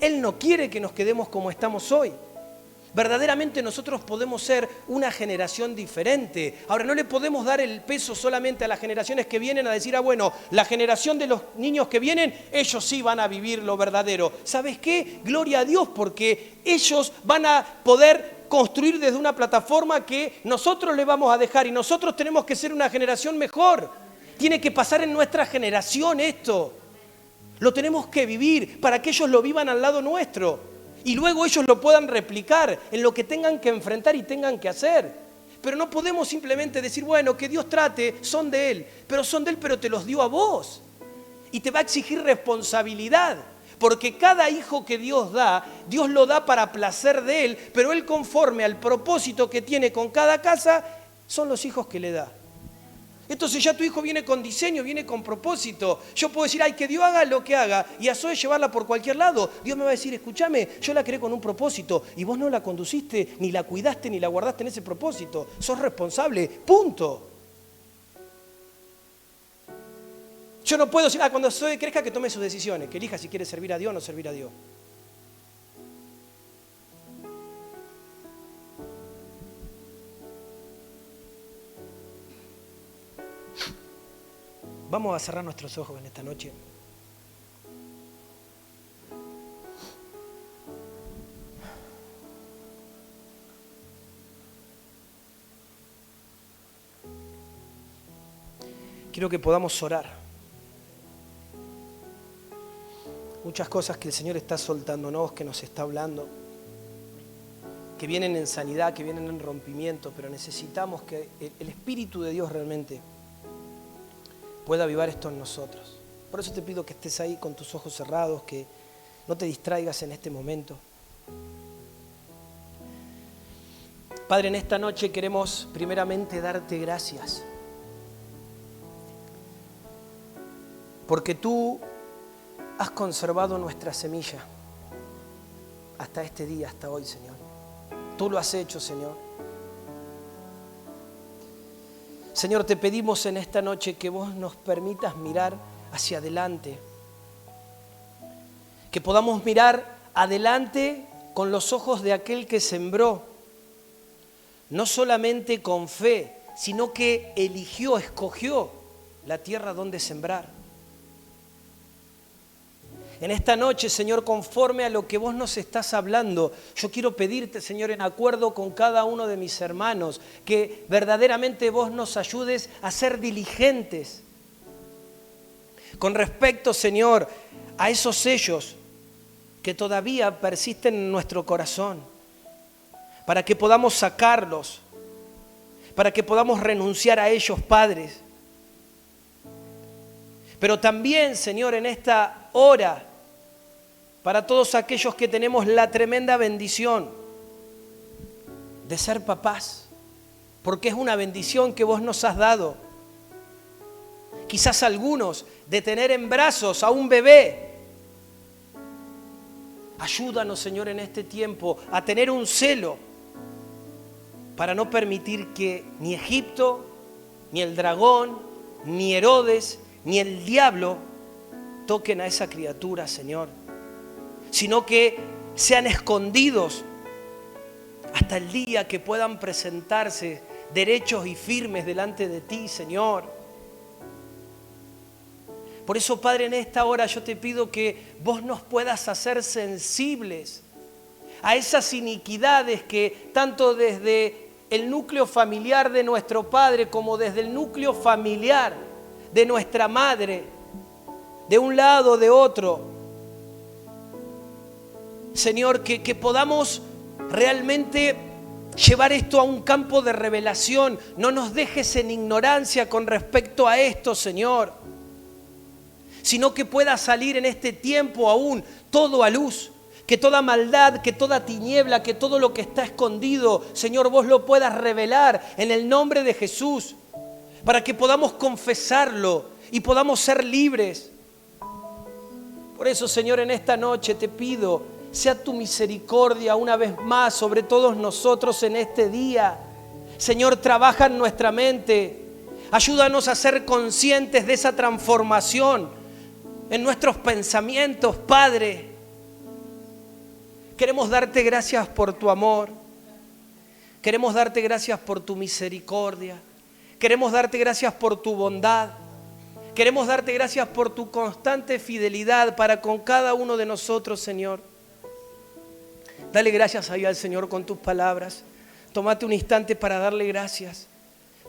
Él no quiere que nos quedemos como estamos hoy. Verdaderamente nosotros podemos ser una generación diferente. Ahora, no le podemos dar el peso solamente a las generaciones que vienen a decir, bueno, la generación de los niños que vienen, ellos sí van a vivir lo verdadero. ¿Sabes qué? Gloria a Dios, porque ellos van a poder construir desde una plataforma que nosotros les vamos a dejar y nosotros tenemos que ser una generación mejor. Tiene que pasar en nuestra generación esto. Lo tenemos que vivir para que ellos lo vivan al lado nuestro. Y luego ellos lo puedan replicar en lo que tengan que enfrentar y tengan que hacer. Pero no podemos simplemente decir, bueno, que Dios trate, son de Él, pero te los dio a vos. Y te va a exigir responsabilidad, porque cada hijo que Dios da, Dios lo da para placer de Él, pero Él conforme al propósito que tiene con cada casa, son los hijos que le da. Entonces ya tu hijo viene con diseño, viene con propósito. Yo puedo decir, que Dios haga lo que haga y a Zoe llevarla por cualquier lado. Dios me va a decir, escúchame, yo la creé con un propósito y vos no la conduciste, ni la cuidaste, ni la guardaste en ese propósito. Sos responsable, punto. Yo no puedo decir, cuando Zoe crezca que tome sus decisiones, que elija si quiere servir a Dios o no servir a Dios. Vamos a cerrar nuestros ojos en esta noche. Quiero que podamos orar. Muchas cosas que el Señor está soltándonos, que nos está hablando, que vienen en sanidad, que vienen en rompimiento, pero necesitamos que el Espíritu de Dios realmente pueda avivar esto en nosotros. Por eso te pido que estés ahí con tus ojos cerrados, que no te distraigas en este momento. Padre, en esta noche queremos primeramente darte gracias, porque tú has conservado nuestra semilla hasta este día, hasta hoy, Señor. Tú lo has hecho, Señor. Señor, te pedimos en esta noche que vos nos permitas mirar hacia adelante, que podamos mirar adelante con los ojos de aquel que sembró, no solamente con fe, sino que eligió, escogió la tierra donde sembrar. En esta noche, Señor, conforme a lo que vos nos estás hablando, yo quiero pedirte, Señor, en acuerdo con cada uno de mis hermanos, que verdaderamente vos nos ayudes a ser diligentes con respecto, Señor, a esos sellos que todavía persisten en nuestro corazón, para que podamos sacarlos, para que podamos renunciar a ellos, padres. Pero también, Señor, en esta hora, para todos aquellos que tenemos la tremenda bendición de ser papás, porque es una bendición que vos nos has dado. Quizás algunos de tener en brazos a un bebé. Ayúdanos, Señor, en este tiempo a tener un celo para no permitir que ni Egipto, ni el dragón, ni Herodes, ni el diablo toquen a esa criatura, Señor, sino que sean escondidos hasta el día que puedan presentarse derechos y firmes delante de ti, Señor. Por eso, Padre, en esta hora yo te pido que vos nos puedas hacer sensibles a esas iniquidades que tanto desde el núcleo familiar de nuestro padre como desde el núcleo familiar de nuestra madre, de un lado o de otro, Señor, que podamos realmente llevar esto a un campo de revelación. No nos dejes en ignorancia con respecto a esto, Señor, sino que pueda salir en este tiempo aún todo a luz, que toda maldad, que toda tiniebla, que todo lo que está escondido, Señor, vos lo puedas revelar en el nombre de Jesús, para que podamos confesarlo y podamos ser libres. Por eso, Señor, en esta noche te pido, sea tu misericordia una vez más sobre todos nosotros en este día. Señor, trabaja en nuestra mente. Ayúdanos a ser conscientes de esa transformación en nuestros pensamientos, Padre. Queremos darte gracias por tu amor. Queremos darte gracias por tu misericordia. Queremos darte gracias por tu bondad. Queremos darte gracias por tu constante fidelidad para con cada uno de nosotros, Señor. Dale gracias ahí al Señor con tus palabras. Tómate un instante para darle gracias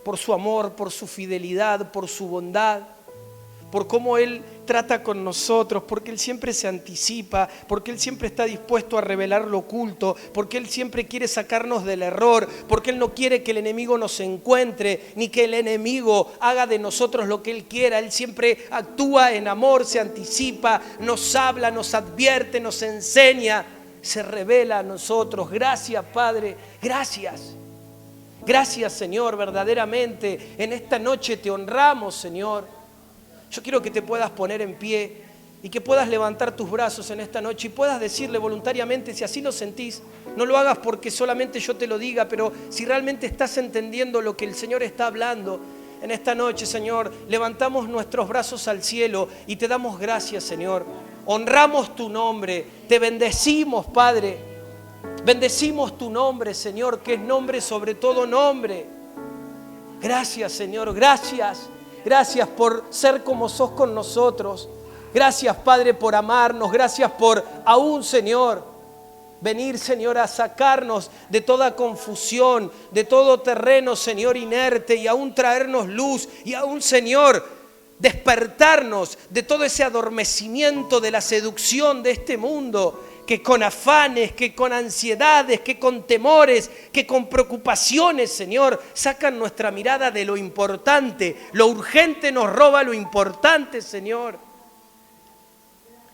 por su amor, por su fidelidad, por su bondad, por cómo Él trata con nosotros, porque Él siempre se anticipa, porque Él siempre está dispuesto a revelar lo oculto, porque Él siempre quiere sacarnos del error, porque Él no quiere que el enemigo nos encuentre, ni que el enemigo haga de nosotros lo que Él quiera. Él siempre actúa en amor, se anticipa, nos habla, nos advierte, nos enseña, se revela a nosotros. Gracias, Padre, gracias. Gracias, Señor, verdaderamente en esta noche te honramos, Señor. Yo quiero que te puedas poner en pie y que puedas levantar tus brazos en esta noche y puedas decirle voluntariamente, si así lo sentís, no lo hagas porque solamente yo te lo diga, pero si realmente estás entendiendo lo que el Señor está hablando en esta noche, Señor, levantamos nuestros brazos al cielo y te damos gracias, Señor. Honramos tu nombre, te bendecimos, Padre. Bendecimos tu nombre, Señor, que es nombre sobre todo nombre. Gracias, Señor, gracias. Gracias por ser como sos con nosotros. Gracias, Padre, por amarnos. Gracias por aún, Señor, venir, Señor, a sacarnos de toda confusión, de todo terreno, Señor, inerte, y aún traernos luz, y aún, Señor, despertarnos de todo ese adormecimiento de la seducción de este mundo, que con afanes, que con ansiedades, que con temores, que con preocupaciones, Señor, sacan nuestra mirada de lo importante. Lo urgente nos roba lo importante, Señor.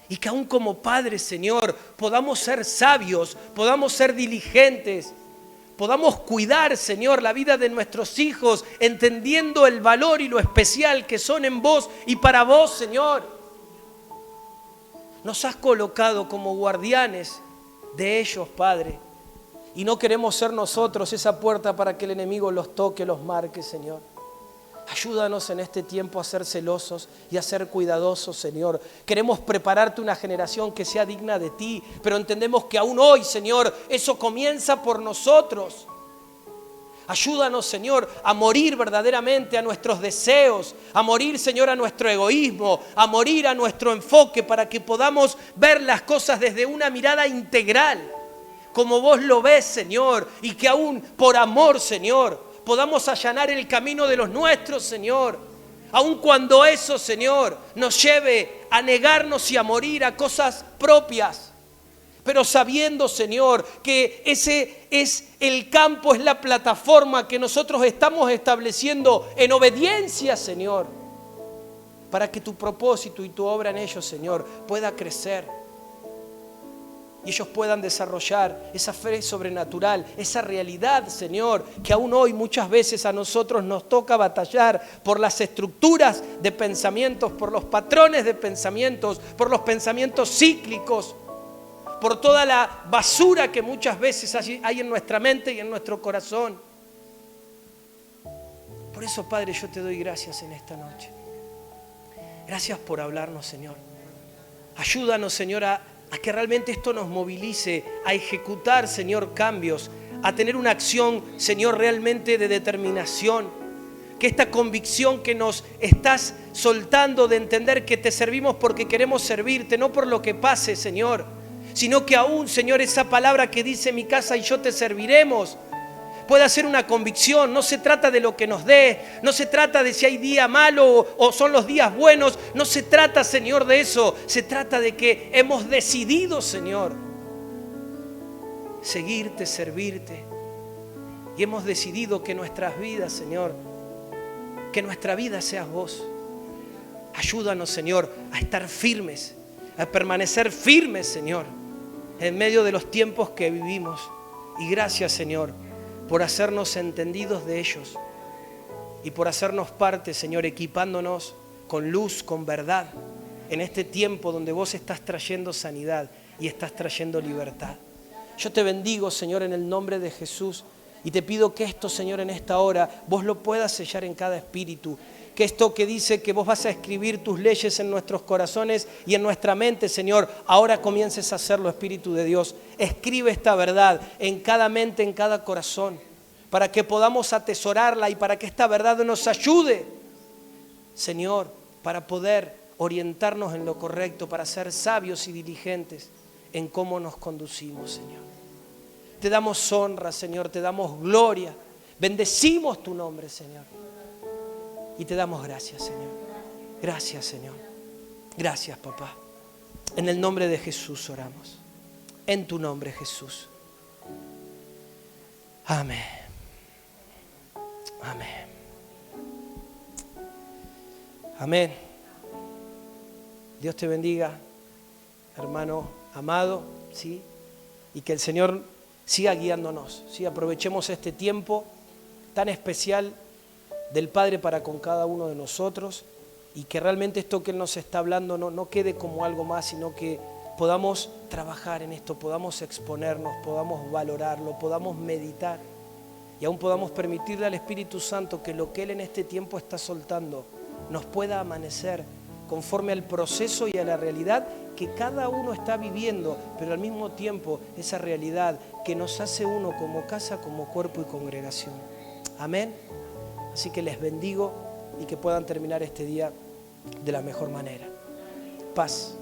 Y que aún como padres, Señor, podamos ser sabios, podamos ser diligentes, podamos cuidar, Señor, la vida de nuestros hijos, entendiendo el valor y lo especial que son en vos y para vos, Señor. Nos has colocado como guardianes de ellos, Padre. Y no queremos ser nosotros esa puerta para que el enemigo los toque, los marque, Señor. Ayúdanos en este tiempo a ser celosos y a ser cuidadosos, Señor. Queremos prepararte una generación que sea digna de ti, pero entendemos que aún hoy, Señor, eso comienza por nosotros. Ayúdanos, Señor, a morir verdaderamente a nuestros deseos, a morir, Señor, a nuestro egoísmo, a morir a nuestro enfoque para que podamos ver las cosas desde una mirada integral, como vos lo ves, Señor, y que aún por amor, Señor, podamos allanar el camino de los nuestros, Señor, aun cuando eso, Señor, nos lleve a negarnos y a morir a cosas propias. Pero sabiendo, Señor, que ese es el campo, es la plataforma que nosotros estamos estableciendo en obediencia, Señor, para que tu propósito y tu obra en ellos, Señor, pueda crecer y ellos puedan desarrollar esa fe sobrenatural, esa realidad, Señor, que aún hoy muchas veces a nosotros nos toca batallar por las estructuras de pensamientos, por los patrones de pensamientos, por los pensamientos cíclicos, por toda la basura que muchas veces hay en nuestra mente y en nuestro corazón. Por eso, Padre, yo te doy gracias en esta noche. Gracias por hablarnos, Señor. Ayúdanos, Señor, a que realmente esto nos movilice a ejecutar, Señor, cambios, a tener una acción, Señor, realmente de determinación. Que esta convicción que nos estás soltando de entender que te servimos porque queremos servirte, no por lo que pase, Señor, sino que aún, Señor, esa palabra que dice mi casa y yo te serviremos, pueda ser una convicción. No se trata de lo que nos dé, no se trata de si hay día malo o son los días buenos, no se trata, Señor, de eso. Se trata de que hemos decidido, Señor, seguirte, servirte, y hemos decidido que nuestras vidas, Señor, que nuestra vida seas vos. Ayúdanos, Señor, a estar firmes, a permanecer firmes, Señor, en medio de los tiempos que vivimos. Y gracias, Señor, por hacernos entendidos de ellos y por hacernos parte, Señor, equipándonos con luz, con verdad, en este tiempo donde vos estás trayendo sanidad y estás trayendo libertad. Yo te bendigo, Señor, en el nombre de Jesús, Y te pido que esto, Señor, en esta hora, vos lo puedas sellar en cada espíritu. Que esto que dice que vos vas a escribir tus leyes en nuestros corazones y en nuestra mente, Señor, ahora comiences a hacerlo, Espíritu de Dios. Escribe esta verdad en cada mente, en cada corazón, para que podamos atesorarla y para que esta verdad nos ayude, Señor, para poder orientarnos en lo correcto, para ser sabios y diligentes en cómo nos conducimos, Señor. Te damos honra, Señor, te damos gloria. Bendecimos tu nombre, Señor. Y te damos gracias, Señor. Gracias, Señor. Gracias, papá. En el nombre de Jesús oramos. En tu nombre, Jesús. Amén. Amén. Amén. Dios te bendiga, hermano amado, ¿sí? Y que el Señor siga guiándonos, ¿sí? Aprovechemos este tiempo tan especial del Padre para con cada uno de nosotros y que realmente esto que Él nos está hablando no quede como algo más, sino que podamos trabajar en esto, podamos exponernos, podamos valorarlo, podamos meditar y aún podamos permitirle al Espíritu Santo que lo que Él en este tiempo está soltando nos pueda amanecer conforme al proceso y a la realidad que cada uno está viviendo, pero al mismo tiempo esa realidad que nos hace uno como casa, como cuerpo y congregación. Amén. Así que les bendigo y que puedan terminar este día de la mejor manera. Paz.